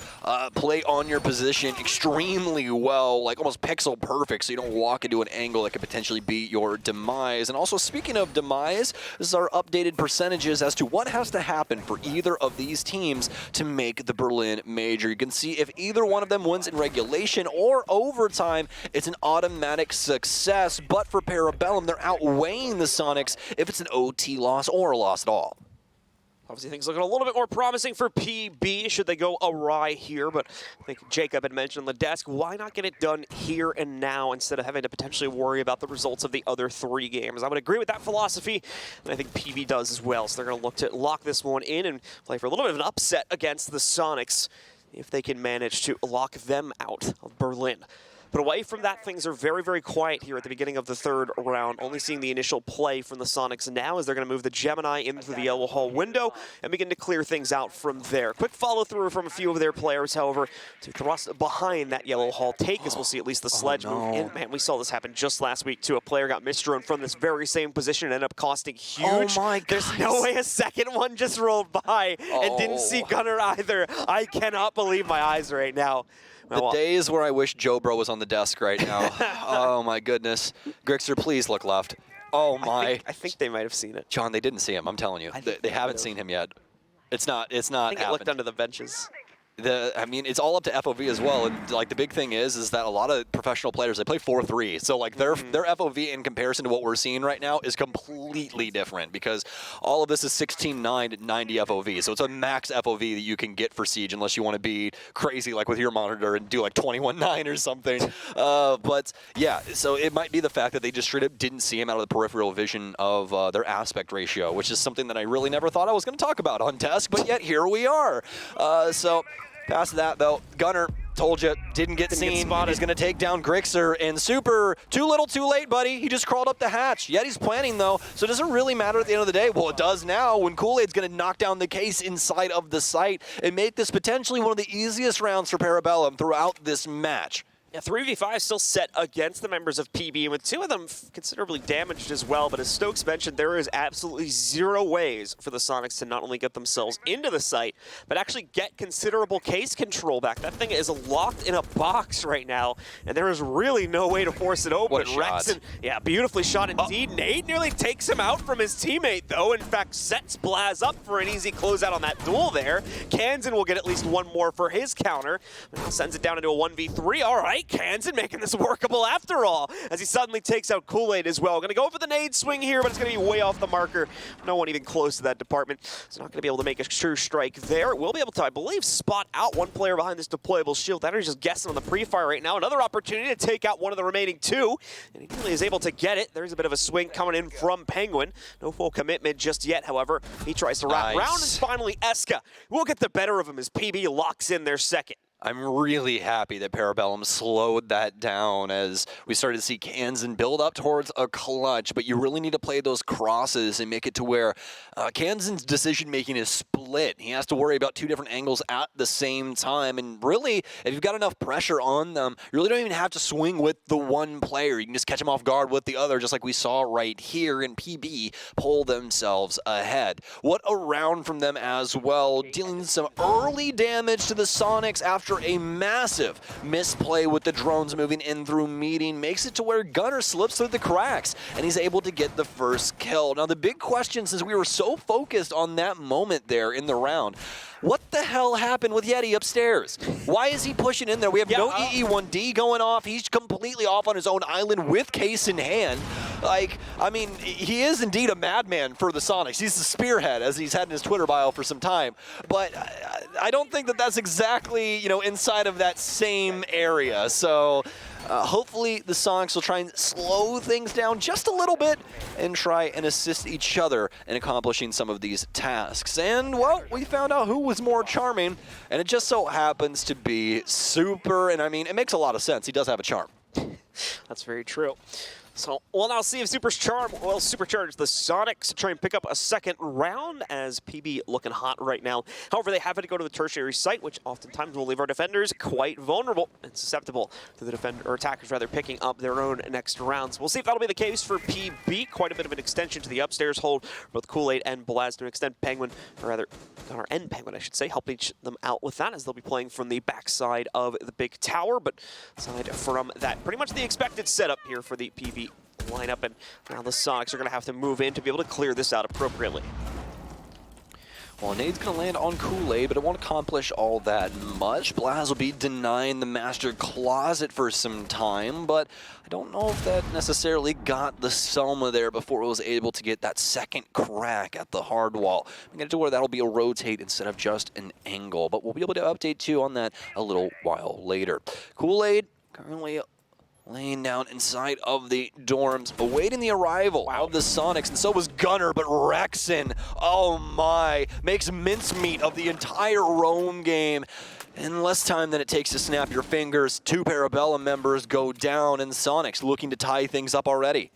E: play on your position extremely well, like almost pixel perfect, so you don't walk into an angle that could potentially be your demise. And also, speaking of demise, this is our updated percentages as to what has to happen for either of these teams to make the Berlin Major. You can see if either one of them wins in regulation or overtime, it's an automatic success. But for Parabellum, they're outweighing the Soniqs if it's an OT loss or a loss at all.
D: Obviously, things looking a little bit more promising for PB should they go awry here, but I think Jacob had mentioned on the desk, why not get it done here and now instead of having to potentially worry about the results of the other 3 games? I would agree with that philosophy, and I think PB does as well, so they're going to look to lock this one in and play for a little bit of an upset against the Soniqs if they can manage to lock them out of Berlin. But away from that, things are very, very quiet here at the beginning of the 3rd round. Only seeing the initial play from the Soniqs now as they're going to move the Gemini into the yellow hall window and begin to clear things out from there. Quick follow-through from a few of their players, however, to thrust behind that yellow hall take, as we'll see at least the sledge move in. Man, we saw this happen just last week, too. A player got misdrown from this very same position and ended up costing huge.
E: Oh my God.
D: There's no way a second one just rolled by and didn't see Gunner either. I cannot believe my eyes right now.
E: The days where I wish Joe Bro was on the desk right now. Oh my goodness. Grixer, please look left. Oh my.
D: I think they might have seen it.
E: John, they didn't see him, I'm telling you. They haven't seen him yet. It's not
D: I think it looked under the benches.
E: I mean, it's all up to FOV as well, and like the big thing is that a lot of professional players, they play 4-3, so like their FOV in comparison to what we're seeing right now is completely different, because all of this is 16.9 at 90 FOV, so it's a max FOV that you can get for Siege unless you want to be crazy like with your monitor and do like 21.9 or something. But yeah, so it might be the fact that they just straight up didn't see him out of the peripheral vision of their aspect ratio, which is something that I really never thought I was going to talk about on desk, but yet here we are. So past that, though, Gunner, told you, didn't get seen. He's going to take down Grixer, and Super, too little, too late, buddy. He just crawled up the hatch. Yet he's planning, though, so it doesn't really matter at the end of the day. Well, it does now when Kool-Aid's going to knock down the case inside of the site and make this potentially one of the easiest rounds for Parabellum throughout this match.
D: Yeah, 3v5 still set against the members of PB, and with two of them considerably damaged as well. But as Stokes mentioned, there is absolutely zero ways for the Sonics to not only get themselves into the site, but actually get considerable case control back. That thing is locked in a box right now, and there is really no way to force it open.
E: What a shot.
D: Rexon, yeah, beautifully shot indeed. Nade nearly takes him out from his teammate, though. In fact, sets Blaz up for an easy closeout on that duel there. Kansan will get at least one more for his counter. Now sends it down into a 1v3. All right. Kansan making this workable after all, as he suddenly takes out Kool-Aid as well. Going to go for the nade swing here, but it's going to be way off the marker. No one even close to that department. It's not going to be able to make a true strike there. It will be able to, I believe, spot out one player behind this deployable shield. That is just guessing on the pre-fire right now. Another opportunity to take out one of the remaining two, and he really is able to get it. There's a bit of a swing coming in from Penguin. No full commitment just yet, however. He tries to wrap around, and finally Eska will get the better of him as PB locks in their second.
E: I'm really happy that Parabellum slowed that down as we started to see Kansan build up towards a clutch, but you really need to play those crosses and make it to where Kansan's decision-making is split. He has to worry about two different angles at the same time, and really, if you've got enough pressure on them, you really don't even have to swing with the one player. You can just catch them off guard with the other, just like we saw right here, and PB pull themselves ahead. What a round from them as well, dealing some early damage to the Sonics after a massive misplay with the drones moving in through meeting, makes it to where Gunner slips through the cracks, and he's able to get the first kill. Now, the big question, since we were so focused on that moment there in the round, what the hell happened with Yeti upstairs? Why is he pushing in there? We have no EE1D going off. He's completely off on his own island with case in hand. Like, I mean, he is indeed a madman for the Sonics. He's the spearhead, as he's had in his Twitter bio for some time. But I don't think that that's exactly, you know, inside of that same area. So hopefully the Sonics will try and slow things down just a little bit and try and assist each other in accomplishing some of these tasks. And, well, we found out who was more charming, and it just so happens to be Super. And, I mean, it makes a lot of sense. He does have a charm.
D: That's very true. So we'll now see if Super's charm will supercharge the Sonics to try and pick up a second round, as PB looking hot right now. However, they have to go to the tertiary site, which oftentimes will leave our defenders quite vulnerable and susceptible to the attackers rather picking up their own next rounds. We'll see if that'll be the case for PB. Quite a bit of an extension to the upstairs hold, both Kool-Aid and Blaz to an extent. Penguin, or rather, or end Penguin, I should say, helping them out with that, as they'll be playing from the backside of the big tower. But aside from that, pretty much the expected setup here for the PB lineup, and now the Sonics are going to have to move in to be able to clear this out appropriately.
E: Well, nade's going to land on Kool-Aid, but it won't accomplish all that much. Blaz will be denying the Master Closet for some time, but I don't know if that necessarily got the Selma there before it was able to get that second crack at the hard wall. I'm going to do where that'll be a rotate instead of just an angle, but we'll be able to update too on that a little while later. Kool-Aid currently laying down inside of the dorms, awaiting the arrival of the Sonics, and so was Gunner, but Rexon, oh my, makes mincemeat of the entire Rome game. In less time than it takes to snap your fingers, two Parabellum members go down, and Sonics looking to tie things up already.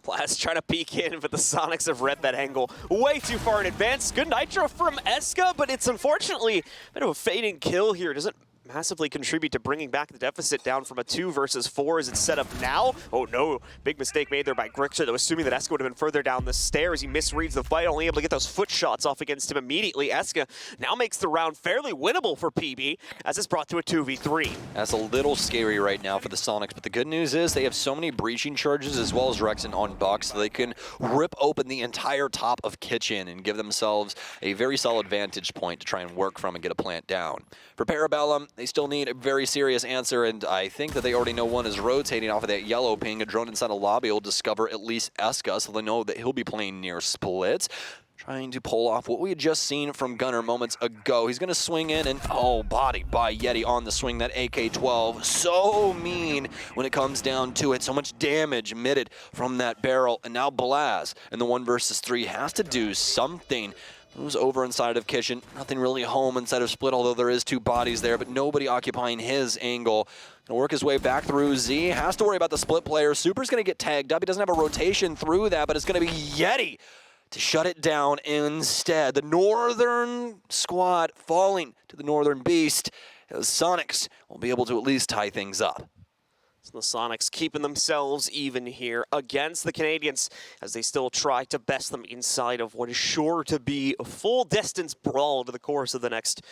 D: Blaz trying to peek in, but the Sonics have read that angle way too far in advance. Good nitro from Eska, but it's unfortunately a bit of a fading kill here. Doesn't massively contribute to bringing back the deficit down from a 2 versus 4 as it's set up now. Oh no, big mistake made there by Grixer, though, assuming that Eska would have been further down the stairs. He misreads the fight, only able to get those foot shots off against him immediately. Eska now makes the round fairly winnable for PB, as it's brought to a 2v3.
E: That's a little scary right now for the Sonics, but the good news is they have so many breaching charges as well as Rexon on box, so they can rip open the entire top of Kitchen and give themselves a very solid vantage point to try and work from and get a plant down. For Parabellum, they still need a very serious answer, and I think that they already know one is rotating off of that yellow ping. A drone inside a lobby will discover at least Eska, so they know that he'll be playing near splits, trying to pull off what we had just seen from Gunner moments ago. He's going to swing in, and oh, bodied by Yeti on the swing. That AK-12, so mean when it comes down to it. So much damage emitted from that barrel, and now Blaz in the 1 versus 3 has to do something. Moves over inside of Kitchen. Nothing really home inside of Split, although there is 2 bodies there, but nobody occupying his angle. Gonna work his way back through Z. Has to worry about the Split player. Super's gonna get tagged up. He doesn't have a rotation through that, but it's gonna be Yeti to shut it down instead. The Northern squad falling to the Northern Beast. Soniqs will be able to at least tie things up.
D: So the Soniqs keeping themselves even here against the Canadians as they still try to best them inside of what is sure to be a full distance brawl over the course of the next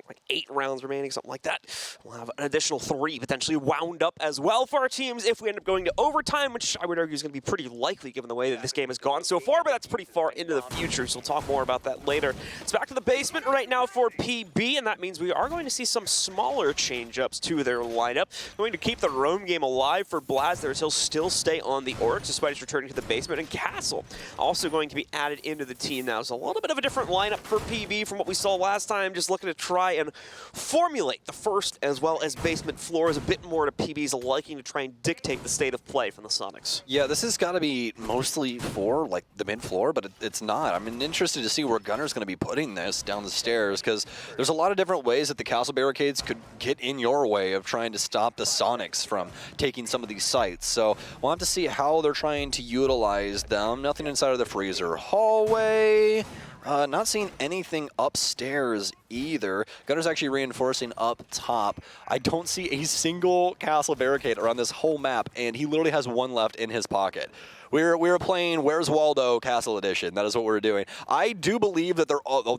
D: like 8 rounds remaining, something like that. We'll have an additional 3 potentially wound up as well for our teams if we end up going to overtime, which I would argue is going to be pretty likely given the way that this game has gone so far, but that's pretty far into the future, so we'll talk more about that later. It's back to the basement right now for PB, and that means we are going to see some smaller change-ups to their lineup. Going to keep the roam game alive for Blazers. He'll still stay on the Orcs despite his returning to the basement, and Castle also going to be added into the team now. So a little bit of a different lineup for PB from what we saw last time, just looking to try and formulate the first as well as basement floors a bit more to PB's liking to try and dictate the state of play from the Soniqs.
E: Yeah, this has got to be mostly for like the mid floor, but it's not. I'm interested to see where Gunner's going to be putting this down the stairs, because there's a lot of different ways that the castle barricades could get in your way of trying to stop the Soniqs from taking some of these sites. So we'll have to see how they're trying to utilize them. Nothing inside of the freezer hallway. Not seeing anything upstairs either. Gunner's actually reinforcing up top. I don't see a single castle barricade around this whole map, and he literally has one left in his pocket. We're playing Where's Waldo Castle Edition. That is what we're doing. I do believe that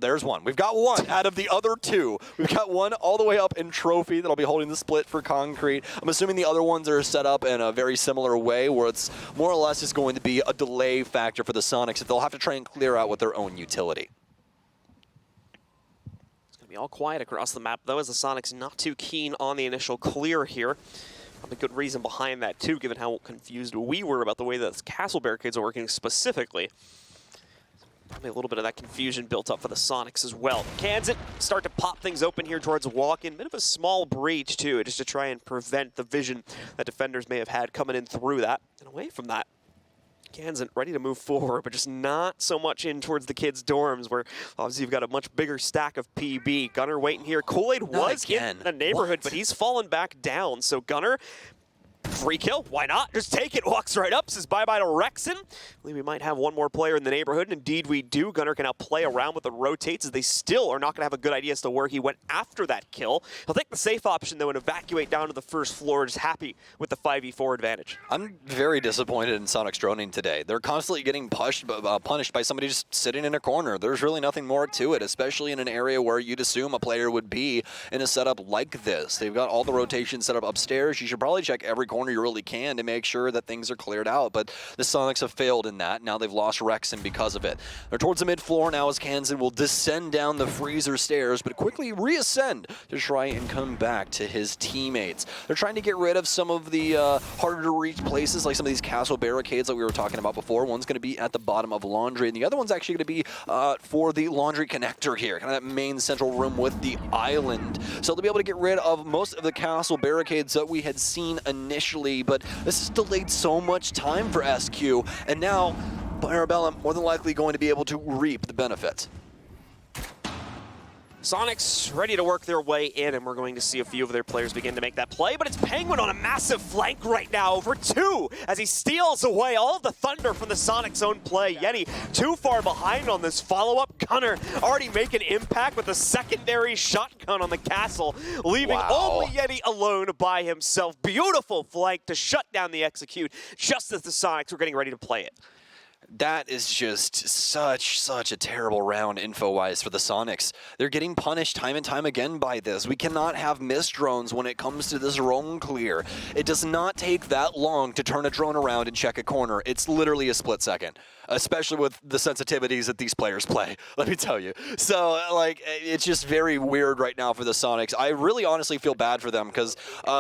E: there's one. We've got one out of the other 2. We've got one all the way up in Trophy that'll be holding the split for Concrete. I'm assuming the other ones are set up in a very similar way where it's more or less just going to be a delay factor for the Soniqs that they'll have to try and clear out with their own utility.
D: It's going to be all quiet across the map, though, as the Soniqs not too keen on the initial clear here. Probably good reason behind that, too, given how confused we were about the way that castle barricades are working specifically. Probably a little bit of that confusion built up for the Soniqs as well. Kansan start to pop things open here towards walk-in. Bit of a small breach, too, just to try and prevent the vision that defenders may have had coming in through that. And away from that, Kansan ready to move forward, but just not so much in towards the kids' dorms, where obviously you've got a much bigger stack of PB. Gunner waiting here. Kool-Aid was in the neighborhood, but he's fallen back down. So Gunner, free kill, why not? Just take it, walks right up, says bye-bye to Rexon. I believe we might have one more player in the neighborhood, and indeed we do. Gunner can now play around with the rotates, as they still are not going to have a good idea as to where he went after that kill. He'll take the safe option, though, and evacuate down to the first floor, just happy with the 5v4 advantage.
E: I'm very disappointed in Soniqs droning today. They're constantly getting punished by somebody just sitting in a corner. There's really nothing more to it, especially in an area where you'd assume a player would be in a setup like this. They've got all the rotations set up upstairs. You should probably check every corner you really can to make sure that things are cleared out, but the Soniqs have failed in that. Now they've lost Rexon because of it. They're towards the mid floor now as Kansan will descend down the freezer stairs, but quickly reascend to try and come back to his teammates. They're trying to get rid of some of the harder to reach places, like some of these castle barricades that we were talking about before. One's going to be at the bottom of laundry, and the other one's actually going to be for the laundry connector here, kind of that main central room with the island. So they'll be able to get rid of most of the castle barricades that we had seen initially, but this has delayed so much time for SQ, and now Parabellum more than likely going to be able to reap the benefits.
D: Soniqs ready to work their way in, and we're going to see a few of their players begin to make that play, but it's Penguin on a massive flank right now over 2 as he steals away all of the thunder from the Soniqs' own play. Yeti too far behind on this follow-up. Gunner already making impact with a secondary shotgun on the castle, leaving only Yeti alone by himself. Beautiful flank to shut down the execute just as the Soniqs were getting ready to play it.
E: That is just such a terrible round info-wise for the Soniqs. They're getting punished time and time again by this. We cannot have missed drones when it comes to this roam clear. It does not take that long to turn a drone around and check a corner. It's literally a split second, especially with the sensitivities that these players play, let me tell you. So, like, it's just very weird right now for the Soniqs. I really honestly feel bad for them because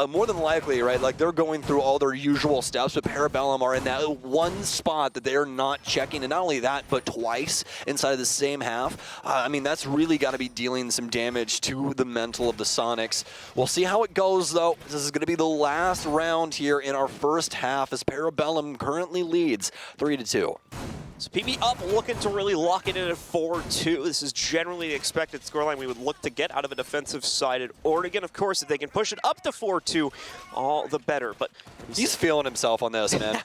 E: more than likely, right, like they're going through all their usual steps, but Parabellum are in that one spot that they are not checking, and not only that, but twice inside of the same half. I mean, that's really got to be dealing some damage to the mental of the Soniqs. We'll see how it goes, though. This is going to be the last round here in our first half as Parabellum currently leads 3-2.
D: So PB up, looking to really lock it in at 4-2. This is generally the expected scoreline we would look to get out of a defensive-sided Oregon. Of course, if they can push it up to 4-2, all the better. But
E: he's feeling himself on this, man.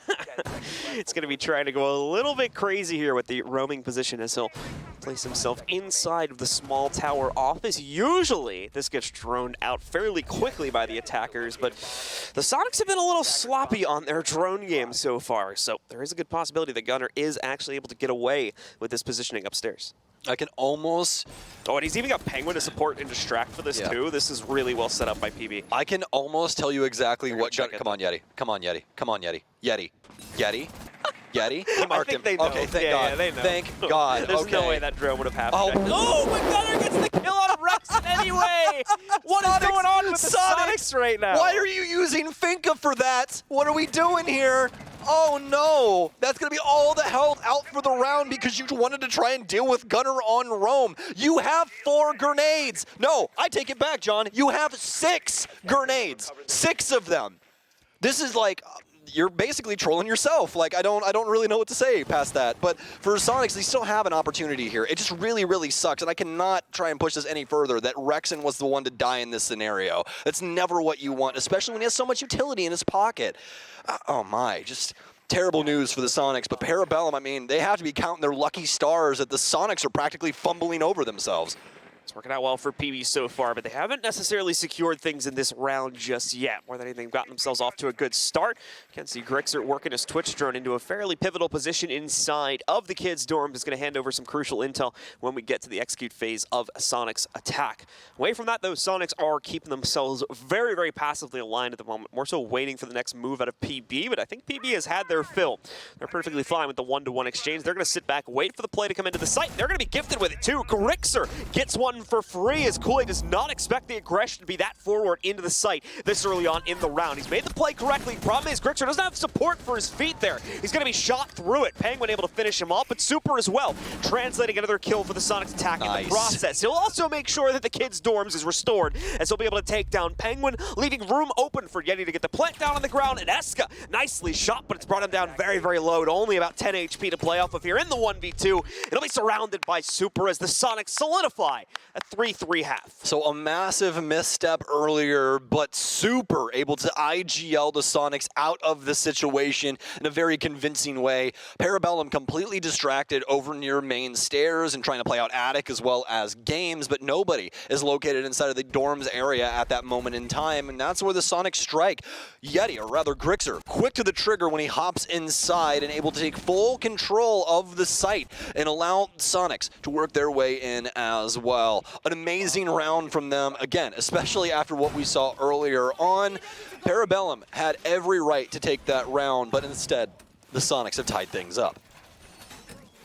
D: It's going to be trying to go a little bit crazy here with the roaming position as he'll place himself inside of the small tower office. Usually, this gets droned out fairly quickly by the attackers, but the Sonics have been a little sloppy on their drone game so far, so there is a good possibility that Gunnar is actually able to get away with this positioning upstairs.
E: I can almost...
D: Oh, and he's even got Penguin to support and distract for this too. This is really well set up by PB.
E: I can almost tell you exactly what... Come on, Yeti. Come on, Yeti. Come on, Yeti. Yeti. Yeti. Yeti? He marked him.
D: They know.
E: Okay, thank God.
D: Yeah, they know.
E: Thank God.
D: There's
E: okay.
D: no way that drone would have happened.
E: Oh,
D: But Gunnar gets the kill on Rexon anyway! What is going on with the Sonics right now?
E: Why are you using Finka for that? What are we doing here? Oh no! That's gonna be all the health out for the round because you wanted to try and deal with Gunnar on roam. You have 4 grenades. No, I take it back, John. You have 6 grenades. 6 of them. This is like... You're basically trolling yourself. Like, I don't really know what to say past that. But for Sonics, they still have an opportunity here. It just really, really sucks. And I cannot try and push this any further that Rexon was the one to die in this scenario. That's never what you want, especially when he has so much utility in his pocket. Oh my, just terrible news for the Sonics. But Parabellum, I mean, they have to be counting their lucky stars that the Sonics are practically fumbling over themselves.
D: It's working out well for PB so far, but they haven't necessarily secured things in this round just yet. More than anything, gotten themselves off to a good start. You can see Grixer working his Twitch drone into a fairly pivotal position inside of the kids' dorm. Is going to hand over some crucial intel when we get to the execute phase of Sonic's attack. Away from that, though, Sonics are keeping themselves very, very passively aligned at the moment. More so waiting for the next move out of PB, but I think PB has had their fill. They're perfectly fine with the 1-to-1 exchange. They're going to sit back, wait for the play to come into the site. They're going to be gifted with it, too. Grixer gets one for free as Kool-Aid does not expect the aggression to be that forward into the site this early on in the round. He's made the play correctly. Problem is, Grixer doesn't have support for his feet there. He's going to be shot through it. Penguin able to finish him off, but Super as well, translating another kill for the Sonics attack in the process. He'll also make sure that the kids' dorms is restored, as he'll be able to take down Penguin, leaving room open for Yeti to get the plant down on the ground, and Eska nicely shot, but it's brought him down very, very low to only about 10 HP to play off of here in the 1v2. It'll be surrounded by Super as the Sonics solidify a 3-3 half.
E: So a massive misstep earlier, but Super able to IGL the Sonics out of the situation in a very convincing way. Parabellum completely distracted over near main stairs and trying to play out attic as well as games, but nobody is located inside of the dorms area at that moment in time, and that's where the Sonics strike. Yeti, or rather Grixer, quick to the trigger when he hops inside and able to take full control of the site and allow Sonics to work their way in as well. An amazing round from them, again, especially after what we saw earlier on. Parabellum had every right to take that round, but instead, the Sonics have tied things up.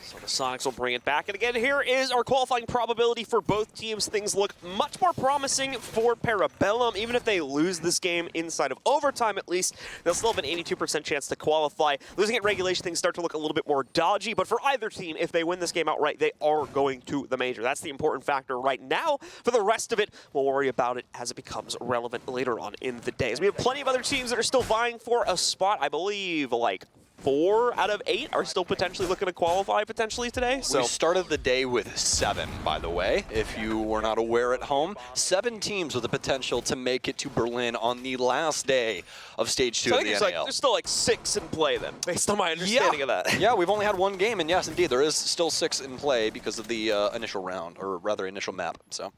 D: So the Sonics will bring it back. And again, here is our qualifying probability for both teams. Things look much more promising for Parabellum. Even if they lose this game inside of overtime, at least, they'll still have an 82% chance to qualify. Losing at regulation, things start to look a little bit more dodgy. But for either team, if they win this game outright, they are going to the major. That's the important factor right now. For the rest of it, we'll worry about it as it becomes relevant later on in the day. As we have plenty of other teams that are still vying for a spot, I believe, like 4 out of 8 are still potentially looking to qualify potentially today. So
E: we started the day with 7, by the way, if you were not aware at home. 7 teams with the potential to make it to Berlin on the last day of Stage 2 of the NAL.
D: There's still like 6 in play then, based on my understanding of that.
E: Yeah, we've only had 1 game, and yes, indeed, there is still 6 in play because of the initial round, or rather initial map. So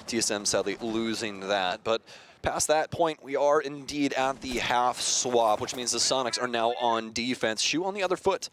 E: TSM sadly losing that, but past that point, we are indeed at the half swap, which means the Sonics are now on defense. Shoe on the other foot,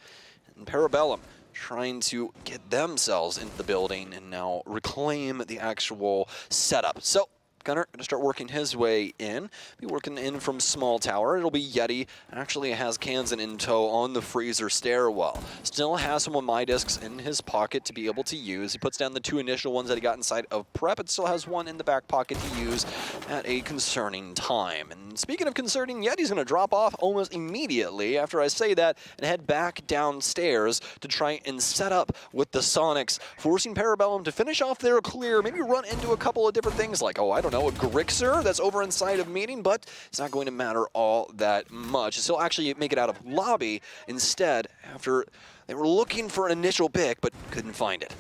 E: and Parabellum trying to get themselves into the building and now reclaim the actual setup. So Gunnar going to start working his way in. Be working in from small tower. It'll be Yeti. Actually has Kansan in tow on the freezer stairwell. Still has some of my discs in his pocket to be able to use. He puts down the 2 initial ones that he got inside of prep. It still has 1 in the back pocket to use at a concerning time. And speaking of concerning, Yeti's going to drop off almost immediately after I say that and head back downstairs to try and set up with the Sonics, forcing Parabellum to finish off their clear, maybe run into a couple of different things like, oh, I don't know, a Grixer that's over inside of meeting, but it's not going to matter all that much. Still actually make it out of lobby instead after they were looking for an initial pick, but couldn't find it.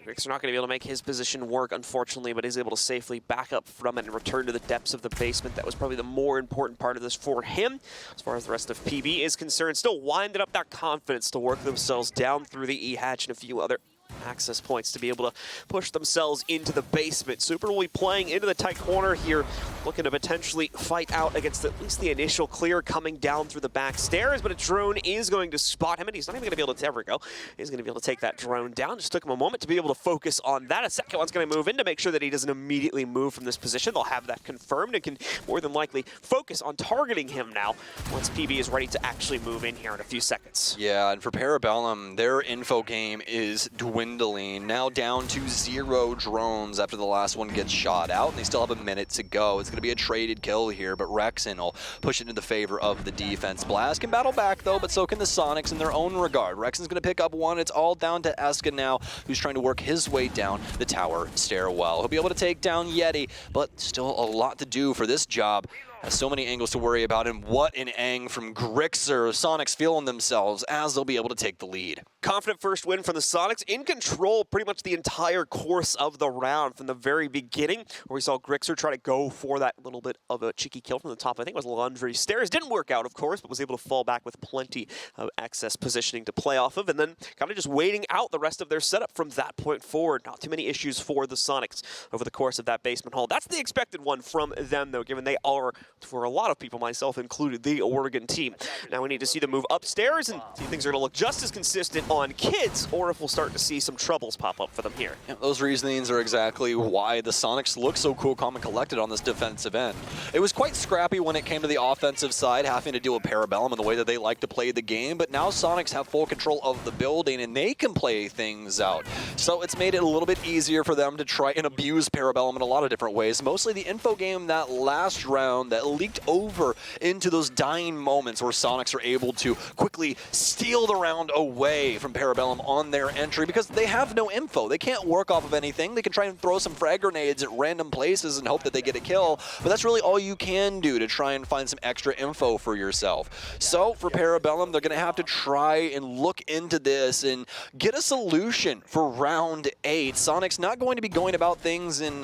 D: Grixer not going to be able to make his position work, unfortunately, but is able to safely back up from it and return to the depths of the basement. That was probably the more important part of this for him. As far as the rest of PB is concerned, still winding up that confidence to work themselves down through the E-hatch and a few other access points to be able to push themselves into the basement. Super will be playing into the tight corner here, looking to potentially fight out against at least the initial clear coming down through the back stairs, but a drone is going to spot him, and he's not even going to be able to ever go. He's going to be able to take that drone down. Just took him a moment to be able to focus on that. A second one's going to move in to make sure that he doesn't immediately move from this position. They'll have that confirmed and can more than likely focus on targeting him now once PB is ready to actually move in here in a few seconds.
E: Yeah, and for Parabellum, their info game is dwindling. Now down to 0 drones after the last one gets shot out, and they still have a minute to go. It's going to be a traded kill here, but Rexen will push it into the favor of the defense. Blast can battle back, though, but so can the Soniqs in their own regard. Rexen's going to pick up one. It's all down to Eska now, who's trying to work his way down the tower stairwell. He'll be able to take down Yeti, but still a lot to do for this job. Has so many angles to worry about, and what an ang from Grixer. Soniqs feeling themselves as they'll be able to take the lead.
D: Confident first win from the Soniqs, in control pretty much the entire course of the round from the very beginning, where we saw Grixer try to go for that little bit of a cheeky kill from the top. I think it was Laundry Stairs. Didn't work out, of course, but was able to fall back with plenty of excess positioning to play off of, and then kind of just waiting out the rest of their setup from that point forward. Not too many issues for the Soniqs over the course of that basement hall. That's the expected one from them, though, given they are, for a lot of people, myself included, the Oregon team. Now we need to see them move upstairs and see if things are going to look just as consistent on kids, or if we'll start to see some troubles pop up for them here.
E: Yeah, those reasonings are exactly why the Soniqs look so cool, calm, and collected on this defensive end. It was quite scrappy when it came to the offensive side, having to deal with Parabellum and the way that they like to play the game, but now Soniqs have full control of the building and they can play things out. So it's made it a little bit easier for them to try and abuse Parabellum in a lot of different ways. Mostly the info game that last round that leaked over into those dying moments where Soniqs are able to quickly steal the round away from Parabellum on their entry because they have no info. They can't work off of anything. They can try and throw some frag grenades at random places and hope that they get a kill, but that's really all you can do to try and find some extra info for yourself. So for Parabellum, they're going to have to try and look into this and get a solution for round 8. Soniqs not going to be going about things in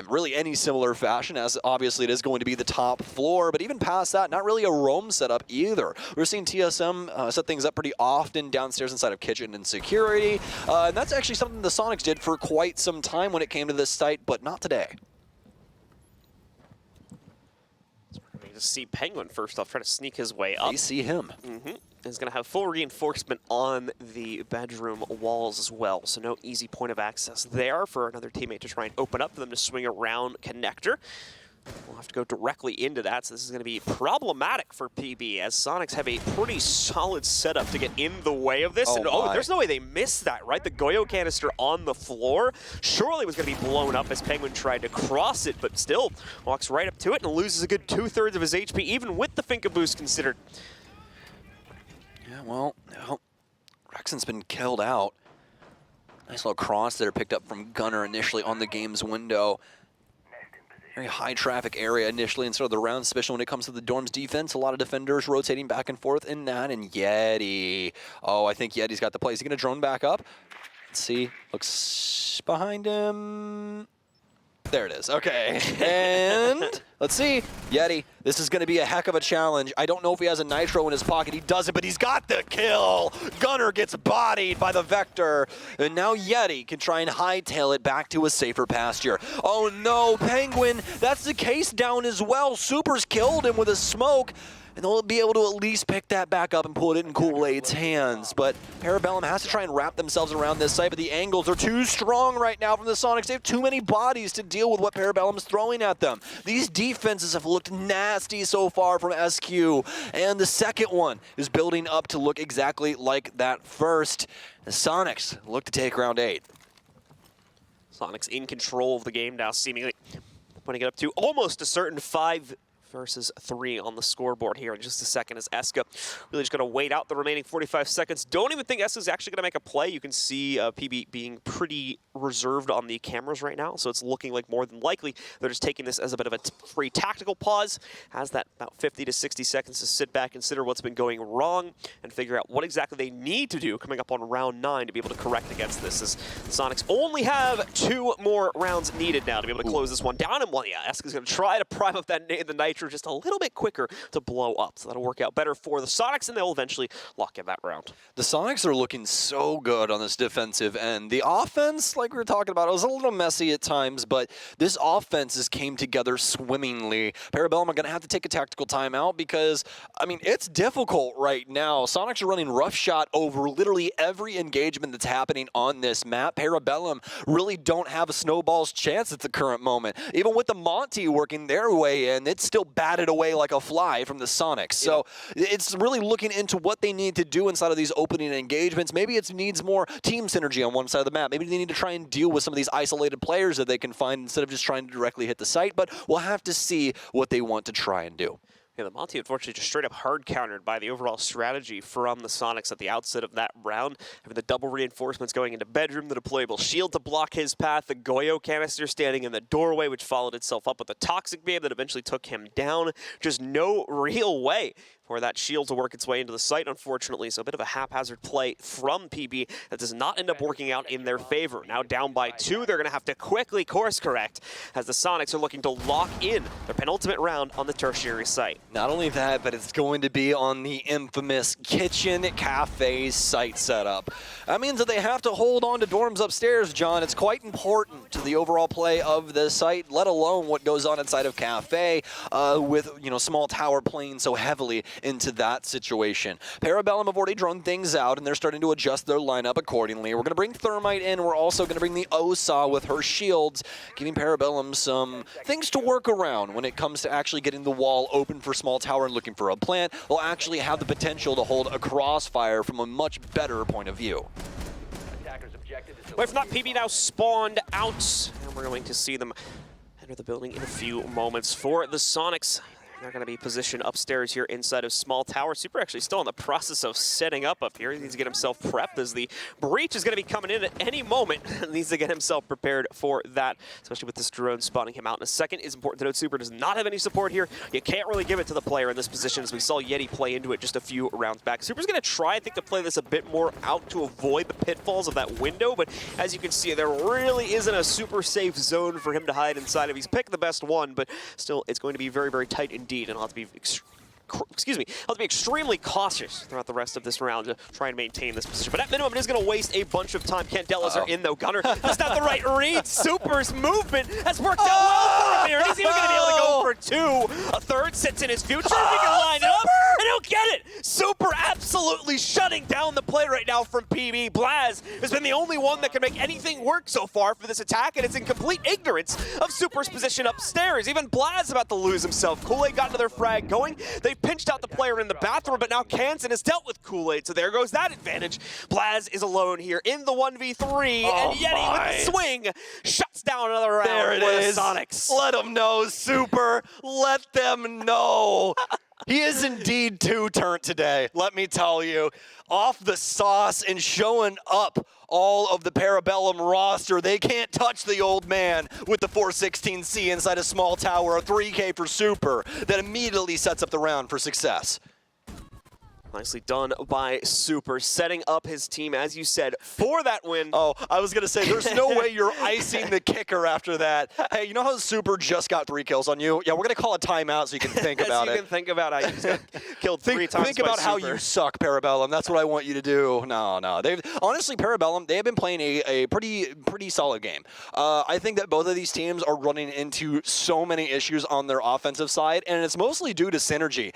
E: really any similar fashion, as obviously it is going to be the top floor, but even past that, not really a roam setup either. We're seeing TSM set things up pretty often downstairs inside of kitchen and security, and that's actually something the Soniqs did for quite some time when it came to this site, but not today.
D: To see Penguin first off try to sneak his way up.
E: They see him.
D: He's going to have full reinforcement on the bedroom walls as well, so no easy point of access there for another teammate to try and open up for them to swing around connector. We'll have to go directly into that, so this is going to be problematic for PB, as Soniqs have a pretty solid setup to get in the way of this. There's no way they missed that, right? The Goyo canister on the floor surely was going to be blown up as Penguin tried to cross it, but still walks right up to it and loses a good 2/3 of his HP, even with the Finka boost considered.
E: Yeah, well, Rexen's been killed out. Nice little cross there picked up from Gunner initially on the game's window. Very high traffic area initially instead of the round, especially when it comes to the Dorm's defense. A lot of defenders rotating back and forth in that, and Yeti. Oh, I think Yeti's got the play. Is he going to drone back up? Let's see. Looks behind him. There it is. Okay. And let's see. Yeti, this is going to be a heck of a challenge. I don't know if he has a nitro in his pocket. He doesn't, but he's got the kill. Gunner gets bodied by the Vector. And now Yeti can try and hightail it back to a safer pasture. Oh no, Penguin, that's the case down as well. Super's killed him with a smoke. And they'll be able to at least pick that back up and pull it in Kool-Aid's hands. But Parabellum has to try and wrap themselves around this site, but the angles are too strong right now from the Soniqs. They have too many bodies to deal with what Parabellum's throwing at them. These defenses have looked nasty so far from SQ, and the second one is building up to look exactly like that first. The Soniqs look to take round 8.
D: Soniqs in control of the game now, seemingly putting it up to almost a certain 5 versus 3 on the scoreboard here in just a second, as Eska really just going to wait out the remaining 45 seconds. Don't even think Eska's actually going to make a play. You can see PB being pretty reserved on the cameras right now, so it's looking like more than likely they're just taking this as a bit of a free tactical pause. Has that about 50 to 60 seconds to sit back, consider what's been going wrong, and figure out what exactly they need to do coming up on round 9 to be able to correct against this, as Soniqs only have 2 more rounds needed now to be able to close this one down. And yeah, Eska's going to try to prime up the nitro pressure just a little bit quicker to blow up. So that'll work out better for the Soniqs, and they'll eventually lock in that round.
E: The Soniqs are looking so good on this defensive end. The offense, like we were talking about, it was a little messy at times, but this offense has came together swimmingly. Parabellum are going to have to take a tactical timeout because, I mean, it's difficult right now. Soniqs are running roughshot over literally every engagement that's happening on this map. Parabellum really don't have a snowball's chance at the current moment. Even with the Monty working their way in, it's still batted away like a fly from the Soniqs. So it's really looking into what they need to do inside of these opening engagements. Maybe it needs more team synergy on one side of the map. Maybe they need to try and deal with some of these isolated players that they can find instead of just trying to directly hit the site. But we'll have to see what they want to try and do.
D: Yeah, the Monty unfortunately just straight up hard countered by the overall strategy from the Soniqs at the outset of that round. Having the double reinforcements going into bedroom, the deployable shield to block his path, the Goyo canister standing in the doorway, which followed itself up with a toxic beam that eventually took him down. Just no real way for that shield to work its way into the site, unfortunately. So a bit of a haphazard play from PB that does not end up working out in their favor. Now down by 2, they're going to have to quickly course correct as the Soniqs are looking to lock in their penultimate round on the tertiary site.
E: Not only that, but it's going to be on the infamous kitchen cafe site setup. That means that they have to hold on to dorms upstairs, John. It's quite important to the overall play of the site, let alone what goes on inside of cafe with, you know, small tower playing so heavily into that situation. Parabellum have already drawn things out, and they're starting to adjust their lineup accordingly. We're going to bring Thermite in. We're also going to bring the Osa with her shields, giving Parabellum some things to work around when it comes to actually getting the wall open for small tower and looking for a plant. They'll actually have the potential to hold a crossfire from a much better point of view.
D: Well, if not, PB now spawned out, and we're going to see them enter the building in a few moments. For the Soniqs, they're going to be positioned upstairs here inside of small tower. Super actually still in the process of setting up here. He needs to get himself prepped as the breach is going to be coming in at any moment. He needs to get himself prepared for that, especially with this drone spotting him out in a second. It's important to note Super does not have any support here. You can't really give it to the player in this position, as we saw Yeti play into it just a few rounds back. Super's going to try, I think, to play this a bit more out to avoid the pitfalls of that window, but as you can see, there really isn't a super safe zone for him to hide inside of. He's picked the best one, but still, it's going to be very, very tight indeed. And I'll have to be I'll have to be extremely cautious throughout the rest of this round to try and maintain this position. But at minimum, it is going to waste a bunch of time. Candelas are in, though. Gunner does not the right read. Super's movement has worked out well for him here. And he's even going to be able to go for 2. A third sits in his future. If he can line it up, and he'll get it. Super absolutely shutting down the play right now from PB. Blaz has been the only one that can make anything work so far for this attack, and it's in complete ignorance of Super's position upstairs. Even Blaz about to lose himself. Kool-Aid got another frag going. They've pinched out the player in the bathroom, but now Kansan has dealt with Kool-Aid, so there goes that advantage. Blaz is alone here in the 1v3, and Yeti with the swing shuts down another round.
E: There it is.
D: Soniqs.
E: Let them know, Super. Let them know. He is indeed two-turnt today, let me tell you. Off the sauce and showing up all of the Parabellum roster. They can't touch the old man with the 416C inside a small tower, a 3K for Super that immediately sets up the round for success.
D: Nicely done by Super, setting up his team, as you said, for that win.
E: Oh, I was going to say, there's no way you're icing the kicker after that. Hey, you know how Super just got 3 kills on you? Yeah, we're going to call a timeout so you can think about it.
D: You can think about how you just got killed 3 times
E: Think about how you suck, Parabellum. That's what I want you to do. No. Honestly, Parabellum, they have been playing a pretty solid game. I think that both of these teams are running into so many issues on their offensive side, and it's mostly due to synergy.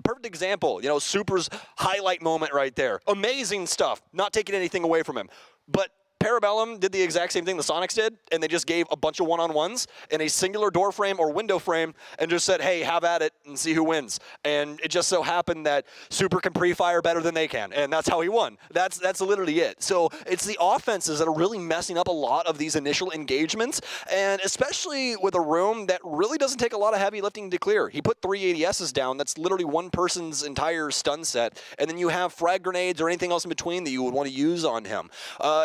E: Perfect example, you know, Super's highlight moment right there. Amazing stuff. Not taking anything away from him. But Parabellum did the exact same thing the Soniqs did, and they just gave a bunch of one-on-ones in a singular door frame or window frame and just said, hey, have at it and see who wins. And it just so happened that Super can pre-fire better than they can, and that's how he won. That's literally it. So it's the offenses that are really messing up a lot of these initial engagements, and especially with a room that really doesn't take a lot of heavy lifting to clear. He put 3 ADSs down. That's literally one person's entire stun set, and then you have frag grenades or anything else in between that you would want to use on him.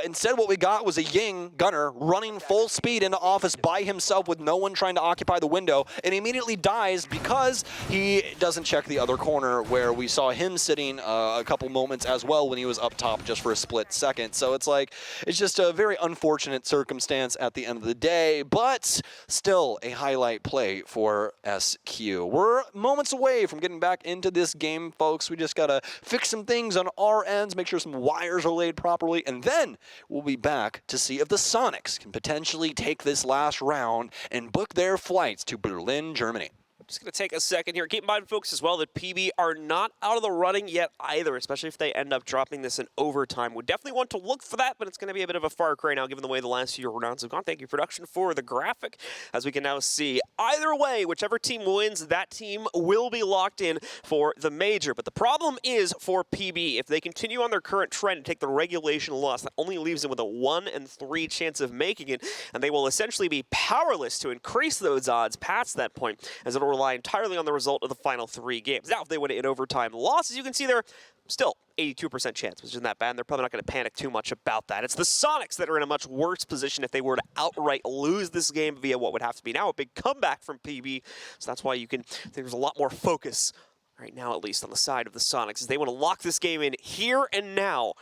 E: Instead, what what we got was a Ying gunner running full speed into office by himself with no one trying to occupy the window, and he immediately dies because he doesn't check the other corner where we saw him sitting a couple moments as well when he was up top just for a split second. So it's like, it's just a very unfortunate circumstance at the end of the day, but still a highlight play for SQ. We're moments away from getting back into this game, folks. We just gotta fix some things on our ends, make sure some wires are laid properly, and then we'll be back to see if the Soniqs can potentially take this last round and book their flights to Berlin, Germany.
D: Just going to take a second here. Keep in mind, folks, as well, that PB are not out of the running yet either, especially if they end up dropping this in overtime. We definitely want to look for that, but it's going to be a bit of a far cry now, given the way the last few rounds have gone. Thank you, production, for the graphic. As we can now see, either way, whichever team wins, that team will be locked in for the major. But the problem is for PB, if they continue on their current trend and take the regulation loss, that only leaves them with a 1 in 3 chance of making it, and they will essentially be powerless to increase those odds past that point, as it'll rely entirely on the result of the final 3 games. Now, if they win it in overtime losses, you can see they're still 82% chance, which isn't that bad, and they're probably not going to panic too much about that. It's the Soniqs that are in a much worse position if they were to outright lose this game via what would have to be now a big comeback from PB. So that's why you can think there's a lot more focus right now, at least on the side of the Soniqs, as they want to lock this game in here and now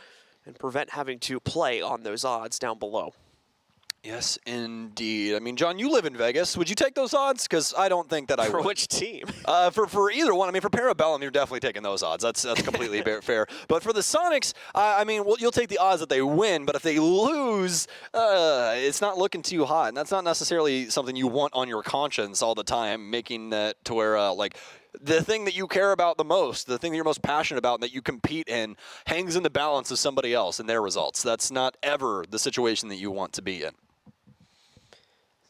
D: and prevent having to play on those odds down below.
E: Yes, indeed. I mean, John, you live in Vegas. Would you take those odds? Because I don't think that I would.
D: For which team?
E: For either one. I mean, for Parabellum, you're definitely taking those odds. That's completely fair. But for the Soniqs, I mean, well, you'll take the odds that they win. But if they lose, it's not looking too hot. And that's not necessarily something you want on your conscience all the time, making that to where, like, the thing that you care about the most, the thing that you're most passionate about and that you compete in, hangs in the balance of somebody else and their results. That's not ever the situation that you want to be in.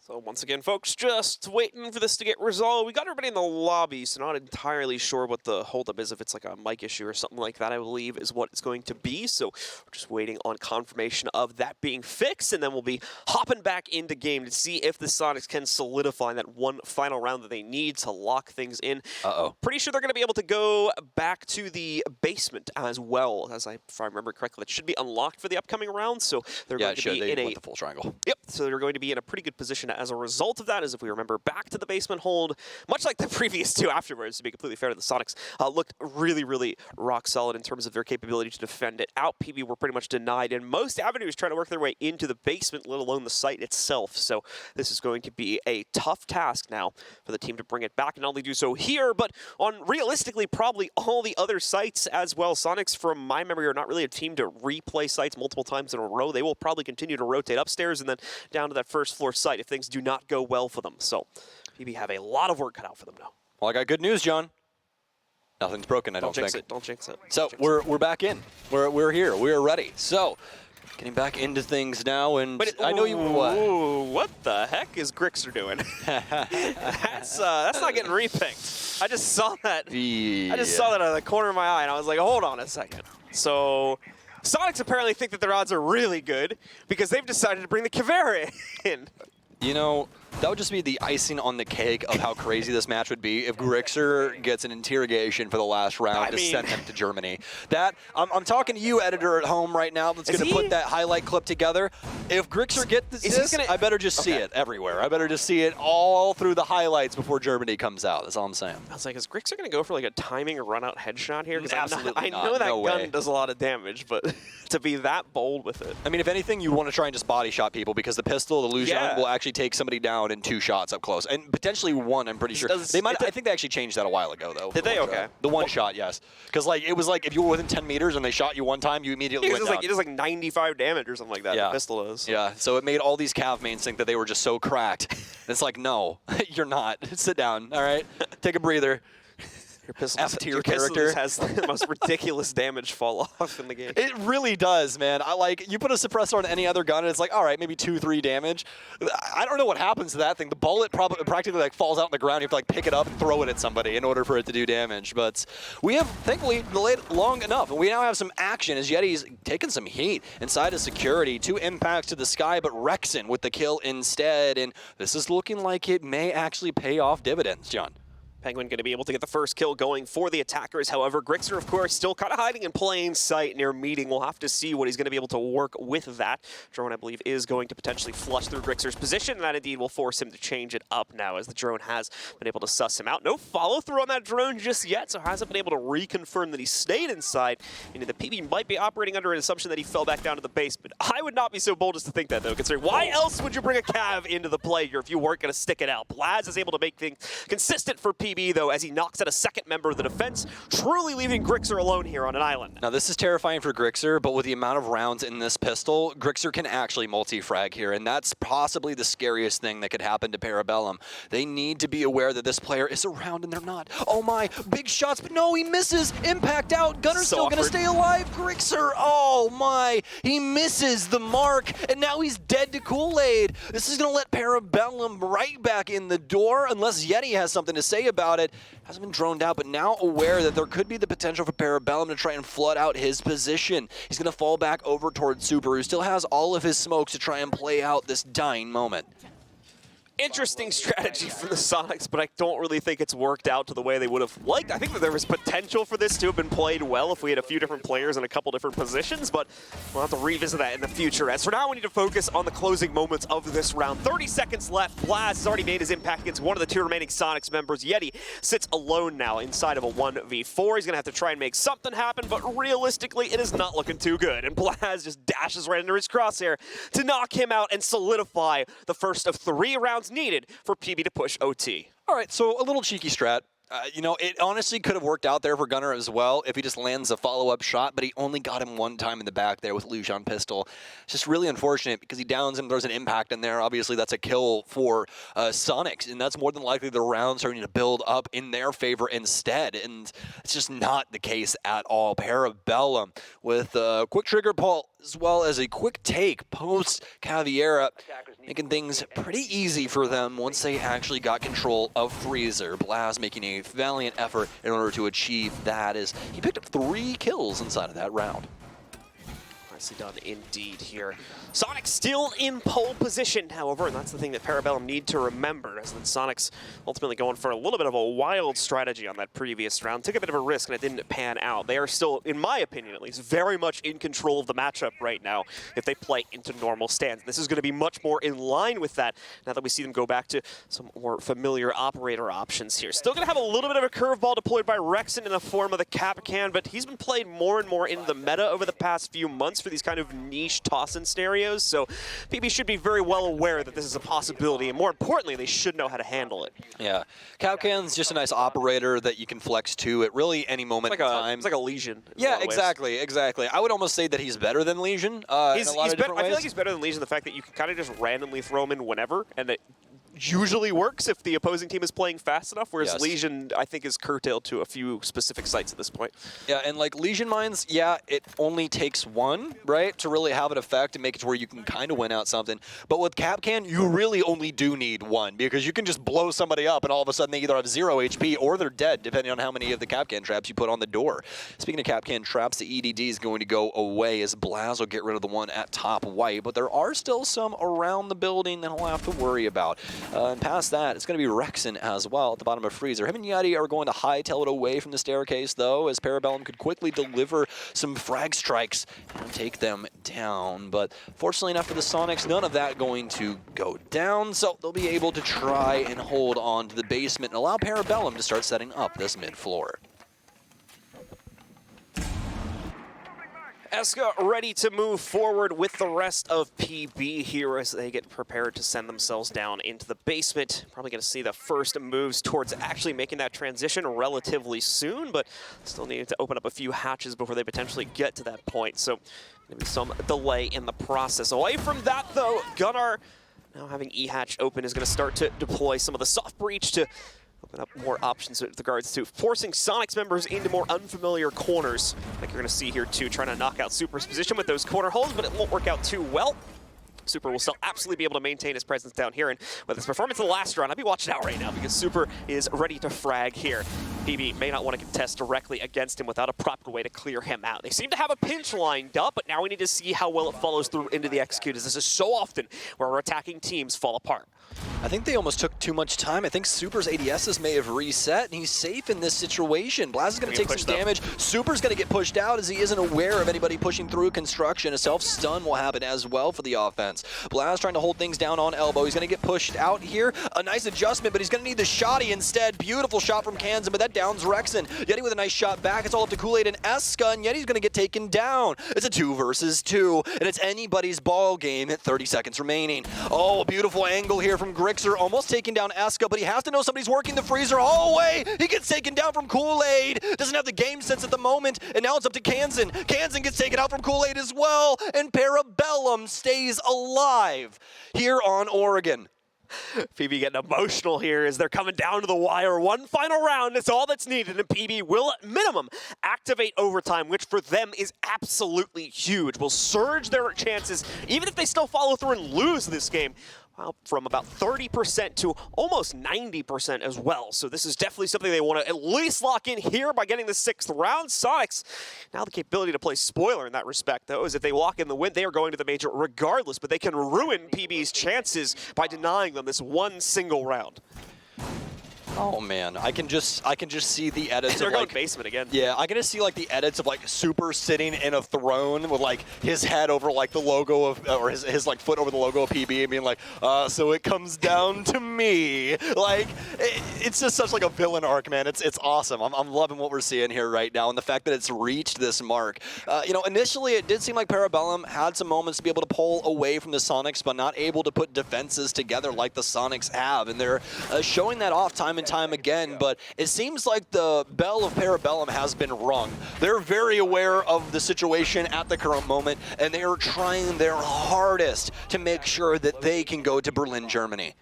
D: So once again, folks, just waiting for this to get resolved. We got everybody in the lobby, so not entirely sure what the holdup is. If it's like a mic issue or something like that, I believe is what it's going to be. So we're just waiting on confirmation of that being fixed, and then we'll be hopping back into game to see if the Soniqs can solidify that one final round that they need to lock things in. Pretty sure they're going to be able to go back to the basement as well, as if I remember correctly. That should be unlocked for the upcoming round, so they're going to be in
E: the full triangle.
D: Yep, so they're going to be in a pretty good position as a result of that, as if we remember back to the basement hold, much like the previous 2 afterwards, to be completely fair to the Soniqs, looked really, really rock solid in terms of their capability to defend it out. PB were pretty much denied, and most avenues trying to work their way into the basement, let alone the site itself. So this is going to be a tough task now for the team to bring it back, and not only do so here, but on realistically probably all the other sites as well. Soniqs, from my memory, are not really a team to replay sites multiple times in a row. They will probably continue to rotate upstairs and then down to that first floor site if things do not go well for them. So PB have a lot of work cut out for them now.
E: Well, I got good news, John. Nothing's broken, I don't think.
D: Don't jinx it.
E: So we're back in. We're here. We're ready. So getting back into things now, and
D: but
E: I know you.
D: What the heck is Grixer doing? that's not getting repicked. I just saw that.
E: Yeah.
D: I just saw that out of the corner of my eye, and I was like, hold on a second. So Soniqs apparently think that their odds are really good because they've decided to bring the Kavera in.
E: You know, that would just be the icing on the cake of how crazy this match would be if Grixer gets an interrogation for the last round to send them to Germany. That I'm talking to you, editor at home right now, that's going to put that highlight clip together. If Grixer gets this, I better just see it everywhere. I better just see it all through the highlights before Germany comes out. That's all I'm saying.
D: I was like, is Grixer going to go for like a timing run-out headshot here?
E: Absolutely
D: I know that gun does a lot of damage, but to be that bold with it.
E: I mean, if anything, you want to try and just body shot people because the pistol, the illusion will actually take somebody down in 2 shots up close, and potentially 1. I'm pretty sure they might. I think they actually changed that a while ago, though.
D: Did they? Okay.
E: The 1 shot, yes, because like it was like if you were within 10 meters and they shot you 1 time, you immediately went down.
D: It does like 95 damage or something like that.
E: Yeah.
D: The pistol does.
E: Yeah. So it made all these Cav mains think that they were just so cracked. It's like, no, you're not. Sit down. All right. Take a breather.
D: Your pistol,
E: F-tier character
D: has the most ridiculous damage fall off in the game.
E: It really does, man. You put a suppressor on any other gun, and it's like, all right, maybe 2-3 damage. I don't know what happens to that thing. The bullet practically like falls out on the ground. You have to like pick it up and throw it at somebody in order for it to do damage. But we have thankfully delayed long enough, and we now have some action as Yeti's taking some heat inside of security. 2 impacts to the sky, but Rexon with the kill instead, and this is looking like it may actually pay off dividends, John.
D: Penguin going to be able to get the first kill going for the attackers. However, Grixer, of course, still kind of hiding in plain sight near meeting. We'll have to see what he's going to be able to work with that. Drone, I believe, is going to potentially flush through Grixer's position, and that indeed will force him to change it up now as the drone has been able to suss him out. No follow-through on that drone just yet, so hasn't been able to reconfirm that he stayed inside. The PB might be operating under an assumption that he fell back down to the base, but I would not be so bold as to think that, though, considering why else would you bring a Cav into the play here if you weren't going to stick it out? Blaz is able to make things consistent for PB, though, as he knocks out a second member of the defense, truly leaving Grixer alone here on an island.
E: Now, this is terrifying for Grixer, but with the amount of rounds in this pistol, Grixer can actually multi-frag here, and that's possibly the scariest thing that could happen to Parabellum. They need to be aware that this player is around, and they're not. Oh my, big shots, but no, he misses. Impact out. Gunner's still going to stay alive. Grixer, oh my, he misses the mark, and now he's dead to Kool-Aid. This is going to let Parabellum right back in the door, unless Yeti has something to say about it. Hasn't been droned out, but now aware that there could be the potential for Parabellum to try and flood out his position. He's going to fall back over towards Super, who still has all of his smokes to try and play out this dying moment.
D: Interesting strategy from the Soniqs, but I don't really think it's worked out to the way they would have liked. I think that there was potential for this to have been played well if we had a few different players in a couple different positions, but we'll have to revisit that in the future. As for now, we need to focus on the closing moments of this round. 30 seconds left. Blaz has already made his impact against one of the two remaining Soniqs members. Yeti sits alone now inside of a 1v4. He's going to have to try and make something happen, but realistically, it is not looking too good. And Blaz just dashes right into his crosshair to knock him out and solidify the first of 3 rounds needed for PB to push OT.
E: All right, so a little cheeky strat. It honestly could have worked out there for Gunner as well if he just lands a follow-up shot, but he only got him one time in the back there with Luge on pistol. It's just really unfortunate because he downs him, there's an impact in there. Obviously, that's a kill for Soniqs, and that's more than likely the round starting to build up in their favor instead, and it's just not the case at all. Parabellum with a quick trigger pull as well as a quick take post Caveira, making things pretty easy for them once they actually got control of Freezer. Blaz making a valiant effort in order to achieve that as he picked up 3 kills inside of that round.
D: Nicely done indeed here. Soniqs still in pole position, however, and that's the thing that Parabellum need to remember, as the Soniqs ultimately going for a little bit of a wild strategy on that previous round. Took a bit of a risk and it didn't pan out. They are still, in my opinion at least, very much in control of the matchup right now if they play into normal stance. This is going to be much more in line with that now that we see them go back to some more familiar operator options here. Still going to have a little bit of a curveball deployed by Rexon in the form of the Capcan, but he's been played more and more into the meta over the past few months for these kind of niche toss-in scenarios. So PB should be very well aware that this is a possibility, and more importantly, they should know how to handle it.
E: Yeah, Capcan's just a nice operator that you can flex to at really any moment in time.
D: It's like a Legion.
E: Yeah, exactly. I would almost say that he's better than Legion in a lot of different ways.
D: I feel like he's better than Legion, the fact that you can kind of just randomly throw him in whenever, and it usually works if the opposing team is playing fast enough, whereas Legion, I think, is curtailed to a few specific sites at this point.
E: Yeah, and like Legion mines, yeah, it only takes one, right, to really have an effect and make it to where you can kind of win out something. But with Capcan, you really only do need one, because you can just blow somebody up and all of a sudden they either have 0 HP or they're dead, depending on how many of the Capcan traps you put on the door. Speaking of Capcan traps, the EDD is going to go away as Blaz will get rid of the one at top white, but there are still some around the building that he'll have to worry about. And past that, it's going to be Rexon as well at the bottom of Freezer. Him and Yeti are going to hightail it away from the staircase, though, as Parabellum could quickly deliver some frag strikes and take them down. But fortunately enough for the Soniqs, none of that going to go down, so they'll be able to try and hold on to the basement and allow Parabellum to start setting up this mid-floor.
D: Eska ready to move forward with the rest of PB here as they get prepared to send themselves down into the basement. Probably going to see the first moves towards actually making that transition relatively soon, but still needing to open up a few hatches before they potentially get to that point. So going to be some delay in the process. Away from that, though, Gunnar, now having E-hatch open, is going to start to deploy some of the soft breach to open up more options with regards to forcing Soniqs members into more unfamiliar corners, like you're going to see here too, trying to knock out Super's position with those corner holes, but it won't work out too well. Super will still absolutely be able to maintain his presence down here, and with his performance in the last round, I'd be watching out right now because Super is ready to frag here. PB may not want to contest directly against him without a proper way to clear him out. They seem to have a pinch lined up, but now we need to see how well it follows through into the execute, as this is so often where our attacking teams fall apart.
E: I think they almost took too much time. I think Super's ADSs may have reset, and he's safe in this situation. Blaz is going to take some damage. Super's going to get pushed out as he isn't aware of anybody pushing through construction. A self-stun will happen as well for the offense. Blaz trying to hold things down on elbow. He's going to get pushed out here. A nice adjustment, but he's going to need the shotty instead. Beautiful shot from Kansan, but that downs Rexen. Yeti with a nice shot back. It's all up to Kool-Aid and Eska, and Yeti's going to get taken down. It's a 2 versus 2, and it's anybody's ball game at 30 seconds remaining. Oh, a beautiful angle here from Grixer, almost taking down Eska, but he has to know somebody's working the freezer hallway. He gets taken down from Kool-Aid. Doesn't have the game sense at the moment, and now it's up to Kansan. Kansan gets taken out from Kool-Aid as well, and Parabellum stays alive here on Oregon.
D: PB getting emotional here as they're coming down to the wire. One final round is all that's needed, and PB will, at minimum, activate overtime, which for them is absolutely huge. Will surge their chances, even if they still follow through and lose this game, from about 30% to almost 90% as well. So this is definitely something they want to at least lock in here by getting the 6th round. Soniqs, now the capability to play spoiler in that respect, though, is if they lock in the win, they are going to the major regardless, but they can ruin PB's chances by denying them this one single round.
E: Oh man, I can just see the edits
D: They're
E: of
D: going
E: like
D: basement again.
E: Yeah, I can just see like the edits of like Super sitting in a throne with like his head over like the logo of, or his like foot over the logo of PB and being like, so it comes down to me. Like it's just such like a villain arc, man. It's awesome. I'm loving what we're seeing here right now, and the fact that it's reached this mark. You know, initially it did seem like Parabellum had some moments to be able to pull away from the Soniqs, but not able to put defenses together like the Soniqs have, and they're showing that off time and time again, but it seems like the bell of Parabellum has been rung. They're very aware of the situation at the current moment, and they are trying their hardest to make sure that they can go to Berlin, Germany.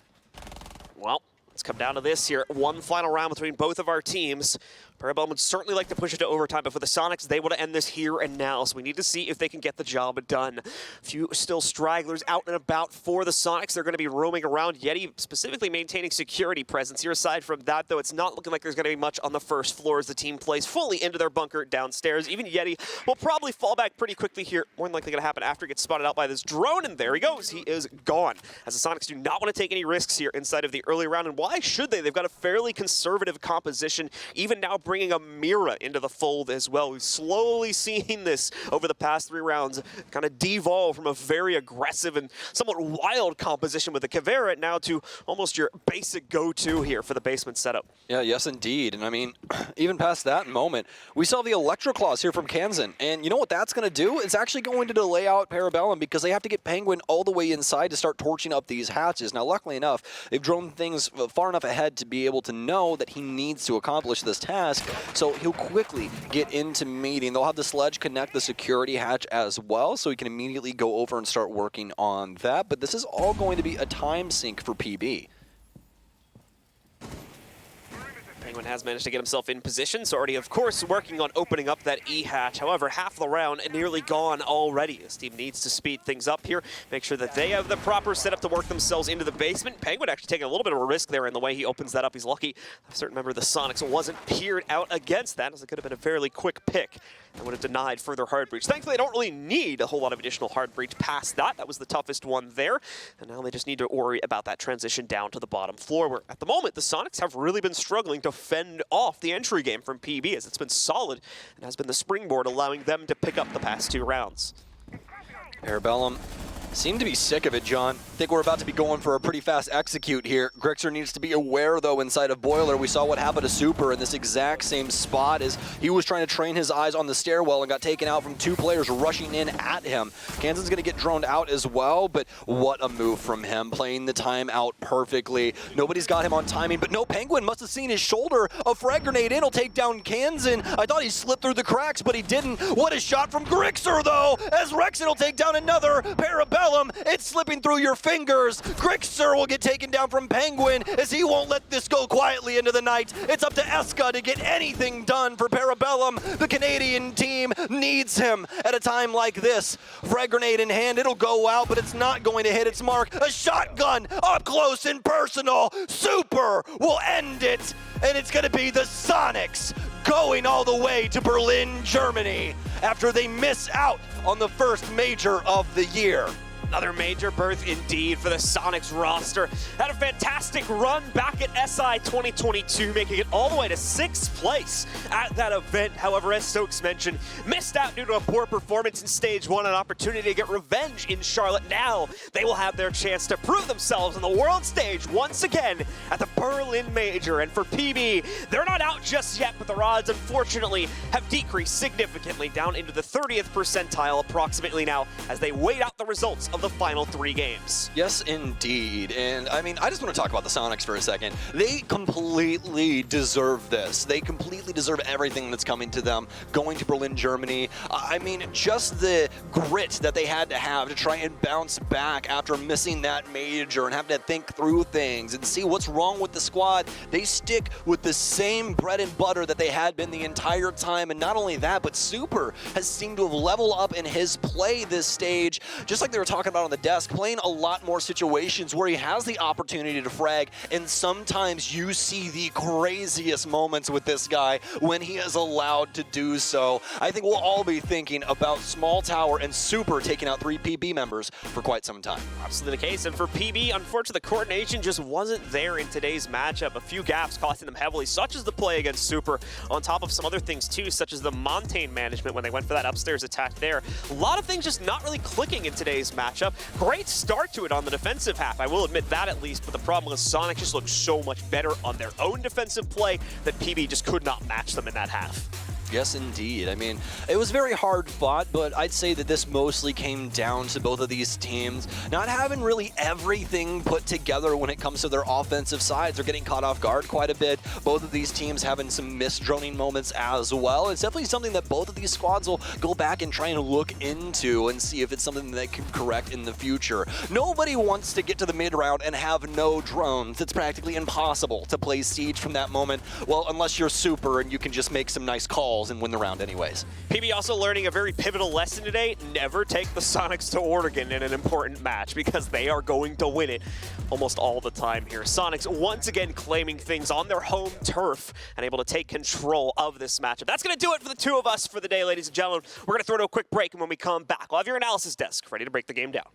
D: Well, let's come down to this here. One final round between both of our teams. Parabellum would certainly like to push it to overtime, but for the Soniqs, they want to end this here and now, so we need to see if they can get the job done. A few still stragglers out and about for the Soniqs. They're going to be roaming around. Yeti specifically maintaining security presence here. Aside from that, though, it's not looking like there's going to be much on the first floor as the team plays fully into their bunker downstairs. Even Yeti will probably fall back pretty quickly here. More than likely going to happen after he gets spotted out by this drone, and there he goes. He is gone. As the Soniqs do not want to take any risks here inside of the early round, and why should they? They've got a fairly conservative composition, even now bringing a Mira into the fold as well. We've slowly seen this over the past 3 rounds kind of devolve from a very aggressive and somewhat wild composition with the Caveira now to almost your basic go-to here for the basement setup.
E: Yeah, yes indeed. And I mean, even past that moment, we saw the Electro Claws here from Kansan. And you know what that's going to do? It's actually going to delay out Parabellum because they have to get Penguin all the way inside to start torching up these hatches. Now, luckily enough, they've drone things far enough ahead to be able to know that he needs to accomplish this task. So he'll quickly get into meeting. They'll have the sledge connect the security hatch as well, so he can immediately go over and start working on that. But this is all going to be a time sink for PB.
D: Penguin has managed to get himself in position, so already, of course, working on opening up that E-hatch. However, half the round nearly gone already. This team needs to speed things up here, make sure that they have the proper setup to work themselves into the basement. Penguin actually taking a little bit of a risk there in the way he opens that up. He's lucky a certain member of the Soniqs wasn't peered out against that, as it could have been a fairly quick pick and would have denied further hard breach. Thankfully, they don't really need a whole lot of additional hard breach past that. That was the toughest one there, and now they just need to worry about that transition down to the bottom floor, where at the moment, the Soniqs have really been struggling to fend off the entry game from PB, as it's been solid and has been the springboard allowing them to pick up the past 2 rounds.
E: Parabellum seem to be sick of it, John. I think we're about to be going for a pretty fast execute here. Grixer needs to be aware, though, inside of Boiler. We saw what happened to Super in this exact same spot as he was trying to train his eyes on the stairwell and got taken out from 2 players rushing in at him. Kansan's going to get droned out as well, but what a move from him, playing the time out perfectly. Nobody's got him on timing, but no, Penguin must have seen his shoulder. A frag grenade in will take down Kansan. I thought he slipped through the cracks, but he didn't. What a shot from Grixer, though, as Rexen will take down another. Parabellum Parabellum, it's slipping through your fingers. Grixer will get taken down from Penguin as he won't let this go quietly into the night. It's up to Eska to get anything done for Parabellum. The Canadian team needs him at a time like this. Frag grenade in hand, it'll go out, but it's not going to hit its mark. A shotgun up close and personal. Super will end it, and it's going to be the Soniqs going all the way to Berlin, Germany, after they miss out on the first major of the year.
D: Another major berth indeed for the Soniqs roster. Had a fantastic run back at SI 2022, making it all the way to 6th place at that event. However, as Stokes mentioned, missed out due to a poor performance in Stage 1, an opportunity to get revenge in Charlotte. Now they will have their chance to prove themselves on the world stage once again at the Berlin Major. And for PB, they're not out just yet, but their odds, unfortunately, have decreased significantly down into the 30th percentile approximately now as they wait out the results of the final 3 games.
E: Yes, indeed. And I mean, I just want to talk about the Soniqs for a second. They completely deserve this. They completely deserve everything that's coming to them going to Berlin, Germany. I mean, just the grit that they had to have to try and bounce back after missing that major and having to think through things and see what's wrong with the squad. They stick with the same bread and butter that they had been the entire time. And not only that, but Super has seemed to have leveled up in his play this stage, just like they were talking about on the desk, playing a lot more situations where he has the opportunity to frag, and sometimes you see the craziest moments with this guy when he is allowed to do so. I think we'll all be thinking about Small Tower and Super taking out 3 PB members for quite some time.
D: Absolutely the case, and for PB, unfortunately, the coordination just wasn't there in today's matchup. A few gaps costing them heavily, such as the play against Super, on top of some other things too, such as the Montaigne management when they went for that upstairs attack there. A lot of things just not really clicking in today's matchup. Great start to it on the defensive half, I will admit that at least, but the problem is Sonic just looked so much better on their own defensive play that PB just could not match them in that half.
E: Yes, indeed. I mean, it was very hard fought, but I'd say that this mostly came down to both of these teams not having really everything put together when it comes to their offensive sides. They're getting caught off guard quite a bit. Both of these teams having some misdroning moments as well. It's definitely something that both of these squads will go back and try and look into and see if it's something that they can correct in the future. Nobody wants to get to the mid-round and have no drones. It's practically impossible to play Siege from that moment, well, unless you're Super and you can just make some nice calls and win the round anyways.
D: PB also learning a very pivotal lesson today. Never take the Soniqs to Oregon in an important match because they are going to win it almost all the time here. Soniqs once again claiming things on their home turf and able to take control of this matchup. That's going to do it for the two of us for the day, ladies and gentlemen. We're going to throw to a quick break, and when we come back, we'll have your analysis desk ready to break the game down.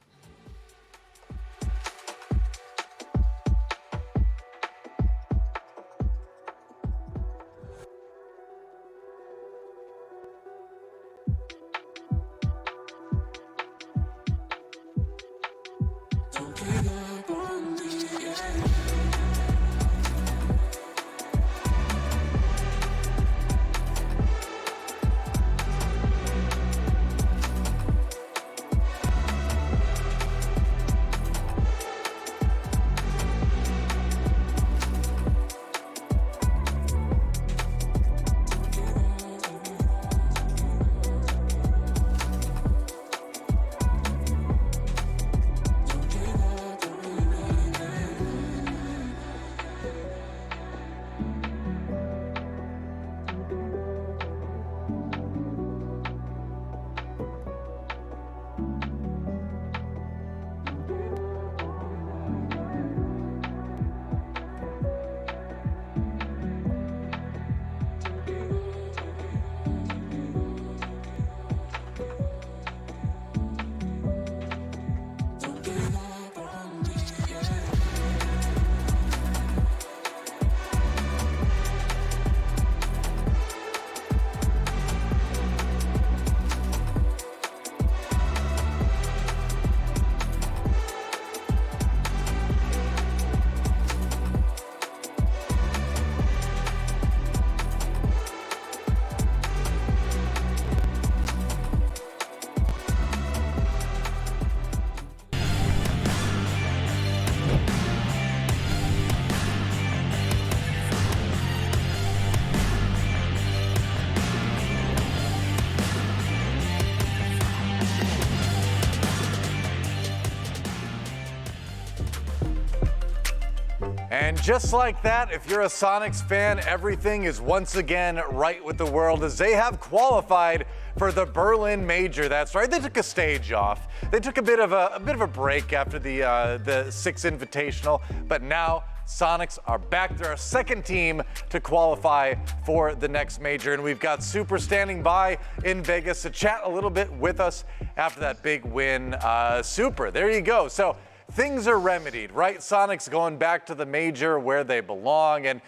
A: And just like that, if you're a Soniqs fan, everything is once again right with the world as they have qualified for the Berlin Major. That's right, they took a stage off. They took a bit of a break after the Six Invitational, but now Soniqs are back. They're our second team to qualify for the next major, and we've got Super standing by in Vegas to chat a little bit with us after that big win. Super, there you go. So things are remedied, right? Soniqs going back to the major where they belong. And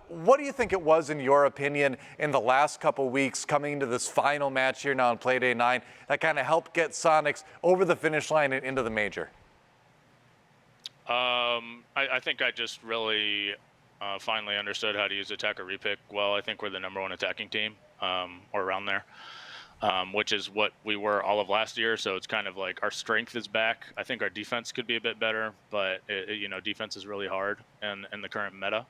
A: what do you think it was, in your opinion, in the last couple weeks coming into this final match here now on Playday 9 that kind of helped get Soniqs over the finish line and into the major?
J: I think I just really finally understood how to use attack or repick well. I think we're the #1 attacking team, or around there, which is what we were all of last year. So it's kind of like our strength is back. I think our defense could be a bit better, but defense is really hard in the current meta.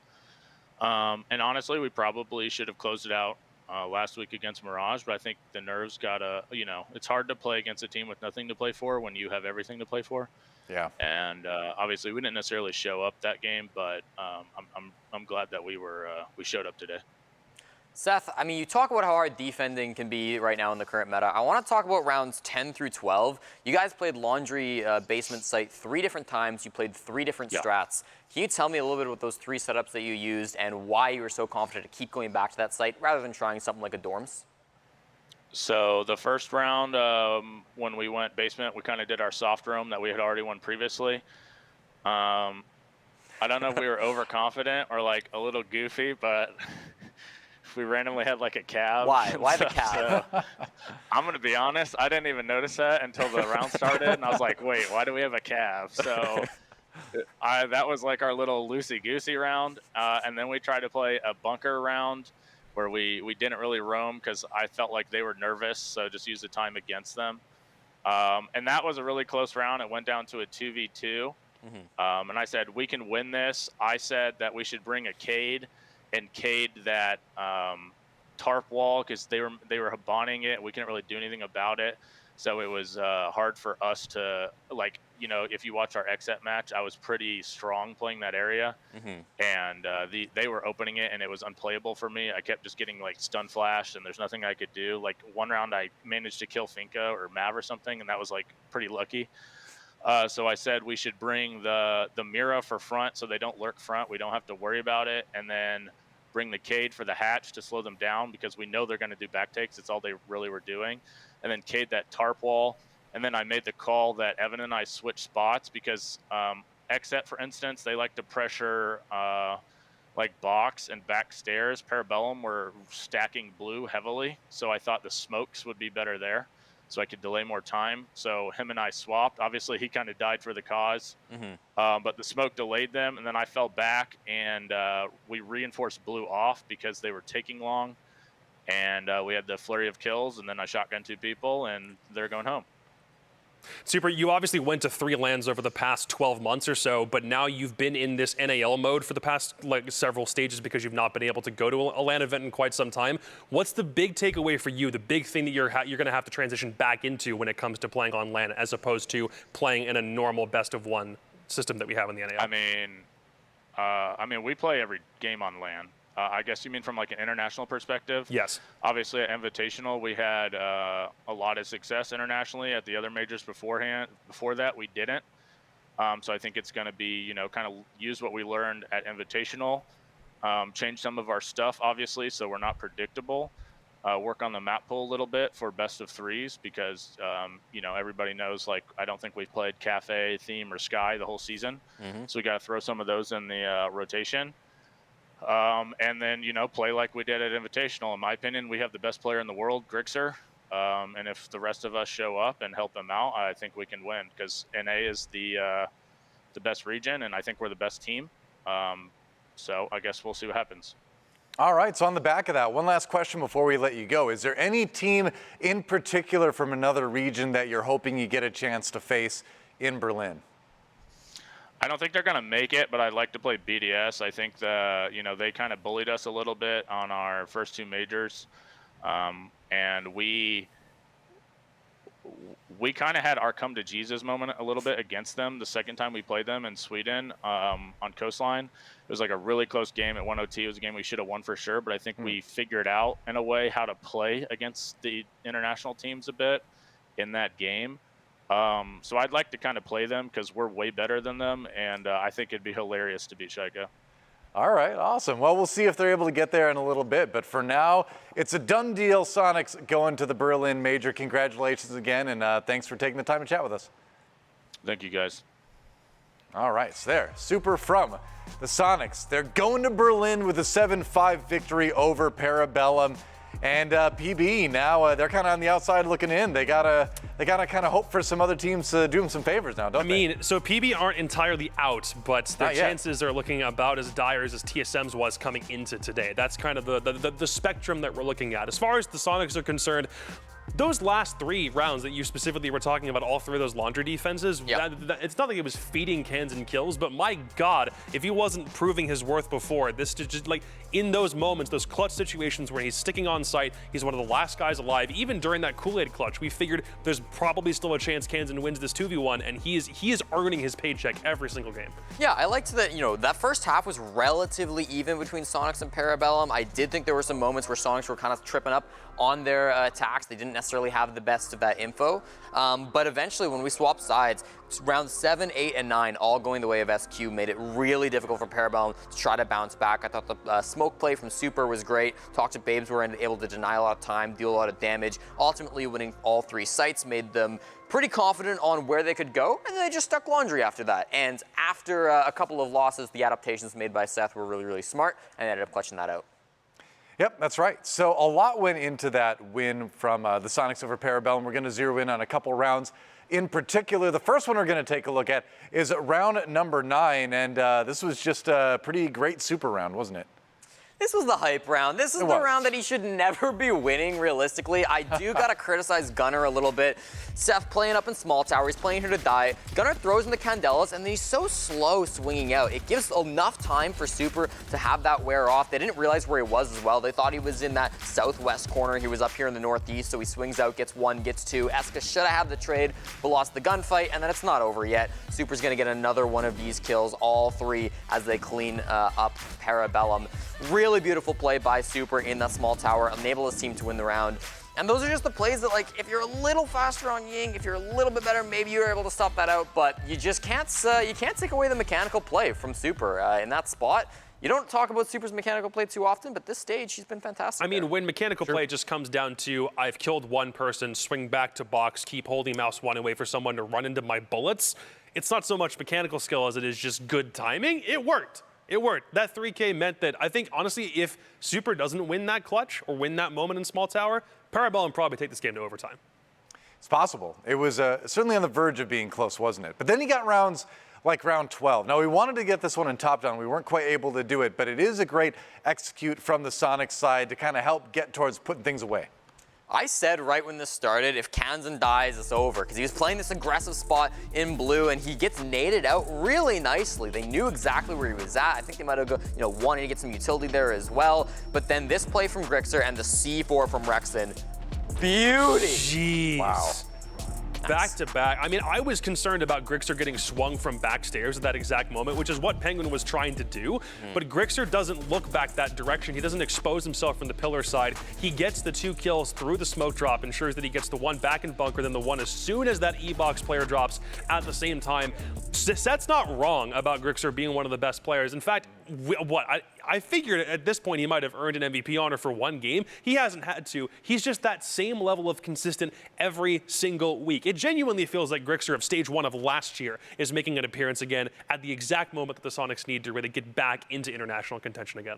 J: And honestly, we probably should have closed it out last week against Mirage, but I think the nerves it's hard to play against a team with nothing to play for when you have everything to play for.
A: Yeah.
J: And obviously, we didn't necessarily show up that game, but I'm glad that we showed up today.
B: Seth, I mean, you talk about how hard defending can be right now in the current meta. I want to talk about rounds 10 through 12. You guys played Laundry Basement Site 3 different times. You played 3 different strats. Can you tell me a little bit about those 3 setups that you used and why you were so confident to keep going back to that site rather than trying something like a Dorms?
J: So the first round, when we went basement, we kind of did our soft roam that we had already won previously. I don't know if we were overconfident or like a little goofy, but we randomly had like a cab.
B: Why? Why the cab?
J: So, I'm going to be honest, I didn't even notice that until the round started, and I was like, wait, why do we have a cab? So that was like our little loosey-goosey round, and then we tried to play a bunker round where we didn't really roam because I felt like they were nervous, so just used the time against them. And that was a really close round. It went down to a 2v2, and I said, we can win this. I said that we should bring a Cade and Cade that tarp wall because they were habanning it. We couldn't really do anything about it. So it was hard for us to, if you watch our XET match, I was pretty strong playing that area. And they were opening it, and it was unplayable for me. I kept just getting, stun flashed, and there's nothing I could do. Like, one round I managed to kill Finka or Mav or something, and that was, pretty lucky. So I said we should bring the Mira for front so they don't lurk front. We don't have to worry about it. And then bring the Cade for the hatch to slow them down because we know they're going to do back takes. It's all they really were doing. And then Cade that tarp wall. And then I made the call that Evan and I switch spots because XET, for instance, they like to pressure box and back stairs. Parabellum were stacking blue heavily. So I thought the smokes would be better there so I could delay more time. So him and I swapped. Obviously, he kind of died for the cause. But the smoke delayed them, and then I fell back, and we reinforced blue off because they were taking long. And we had the flurry of kills, and then I shotgunned 2 people, and they're going home.
C: Super, you obviously went to 3 lands over the past 12 months or so, but now you've been in this NAL mode for the past several stages because you've not been able to go to a LAN event in quite some time. What's the big takeaway for you, the big thing that you're going to have to transition back into when it comes to playing on LAN as opposed to playing in a normal best-of-1 system that we have in the NAL?
J: I mean, we play every game on LAN. I guess you mean from an international perspective?
C: Yes.
J: Obviously at Invitational, we had a lot of success internationally. At the other majors before that, we didn't. So I think it's going to be, kind of use what we learned at Invitational, change some of our stuff, obviously, so we're not predictable. Work on the map pool a little bit for best of 3s because, everybody knows, I don't think we've played Cafe, Theme, or Sky the whole season. So we got to throw some of those in the rotation. And then, play like we did at Invitational. In my opinion, we have the best player in the world, Grixer. And if the rest of us show up and help them out, I think we can win because NA is the best region, and I think we're the best team. So I guess we'll see what happens.
A: All right, so on the back of that, one last question before we let you go. Is there any team in particular from another region that you're hoping you get a chance to face in Berlin?
J: I don't think they're going to make it, but I'd like to play BDS. I think they kind of bullied us a little bit on our first 2 majors. And we we kind of had our come to Jesus moment a little bit against them the second time we played them in Sweden on Coastline. It was like a really close game at 1 OT. It was a game we should have won for sure, but I think we figured out in a way how to play against the international teams a bit in that game. So I'd like to kind of play them because we're way better than them, and I think it'd be hilarious to beat Shaika.
A: All right, awesome. Well, we'll see if they're able to get there in a little bit. But for now, it's a done deal. Soniqs going to the Berlin Major. Congratulations again, and thanks for taking the time to chat with us.
J: Thank you, guys.
A: All right, so there, Super from the Soniqs. They're going to Berlin with a 7-5 victory over Parabellum. And PB now they're kind of on the outside looking in. They gotta kind of hope for some other teams to do them some favors now, don't they?
C: So PB aren't entirely out, but their chances are looking about as dire as TSM's was coming into today. That's kind of the spectrum that we're looking at. As far as the Soniqs are concerned, those last 3 rounds that you specifically were talking about, all 3 of those laundry defenses, it's not like it was feeding cans and kills, but my God, if he wasn't proving his worth before, this just like in those moments, those clutch situations where he's sticking on site, he's one of the last guys alive. Even during that Kool-Aid clutch, we figured there's probably still a chance Kansan wins this 2v1, and he is earning his paycheck every single game.
B: Yeah, I liked that, that first half was relatively even between Soniqs and Parabellum. I did think there were some moments where Soniqs were kind of tripping up on their attacks. They didn't necessarily have the best of that info. But eventually, when we swapped sides, rounds 7, 8, and 9 all going the way of SQ made it really difficult for Parabellum to try to bounce back. I thought the smoke play from Super was great. Talk to Babes were able to deny a lot of time, deal a lot of damage. Ultimately, winning all 3 sites made them pretty confident on where they could go, and then they just stuck laundry after that. And after a couple of losses, the adaptations made by Seth were really, really smart, and ended up clutching that out.
A: Yep, that's right. So a lot went into that win from the Soniqs over Parabellum. We're going to zero in on a couple rounds. In particular, the first one we're going to take a look at is round number 9, and this was just a pretty great super round, wasn't it?
B: This was the hype round. This is the round that he should never be winning, realistically. I do got to criticize Gunnar a little bit. Seth playing up in small tower. He's playing here to die. Gunnar throws in the Candelas, and then he's so slow swinging out. It gives enough time for Super to have that wear off. They didn't realize where he was as well. They thought he was in that southwest corner. He was up here in the northeast, so he swings out, gets 1, gets 2. Eska should have had the trade, but lost the gunfight, and then it's not over yet. Super's going to get another one of these kills, all 3, as they clean up Parabellum. Really beautiful play by Super in that small tower, enable his team to win the round. And those are just the plays that, like, if you're a little faster on Ying, if you're a little bit better, maybe you're able to stop that out, but you just can't take away the mechanical play from Super in that spot. You don't talk about Super's mechanical play too often, but this stage, he's been fantastic.
C: I mean, when mechanical play just comes down to, I've killed one person, swing back to box, keep holding mouse 1 and wait for someone to run into my bullets, it's not so much mechanical skill as it is just good timing. It worked. It worked. That 3K meant that, I think, honestly, if Super doesn't win that clutch or win that moment in small tower, Parabellum probably take this game to overtime.
A: It's possible. It was certainly on the verge of being close, wasn't it? But then he got rounds like round 12. Now, we wanted to get this one in top down. We weren't quite able to do it, but it is a great execute from the Soniqs side to kind of help get towards putting things away.
B: I said right when this started, if Kansan dies, it's over, because he was playing this aggressive spot in blue, and he gets naded out really nicely. They knew exactly where he was at. I think they might have wanted to get some utility there as well. But then this play from Grixer and the C4 from Rexon, beauty.
C: Jeez.
B: Wow.
C: Back to back. I mean, I was concerned about Grixer getting swung from backstairs at that exact moment, which is what Penguin was trying to do. But Grixer doesn't look back that direction. He doesn't expose himself from the pillar side. He gets the 2 kills through the smoke drop, ensures that he gets the 1 back in bunker, then the 1 as soon as that E-box player drops at the same time. Seth's not wrong about Grixer being one of the best players. In fact, I figured at this point he might have earned an MVP honor for 1 game. He hasn't had to. He's just that same level of consistent every single week. It genuinely feels like Grixer of stage 1 of last year is making an appearance again at the exact moment that the Soniqs need to really get back into international contention again.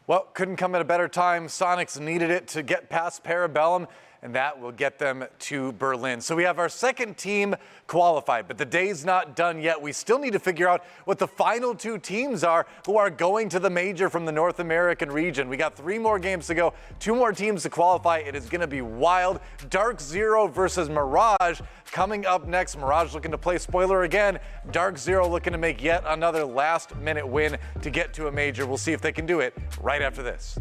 A: Well, couldn't come at a better time. Soniqs needed it to get past Parabellum, and that will get them to Berlin. So we have our second team qualified, but the day's not done yet. We still need to figure out what the final 2 teams are who are going to the major from the North American region. We got 3 more games to go, 2 more teams to qualify. It is going to be wild. Dark Zero versus Mirage coming up next. Mirage looking to play spoiler again. Dark Zero looking to make yet another last-minute win to get to a major. We'll see if they can do it right after this.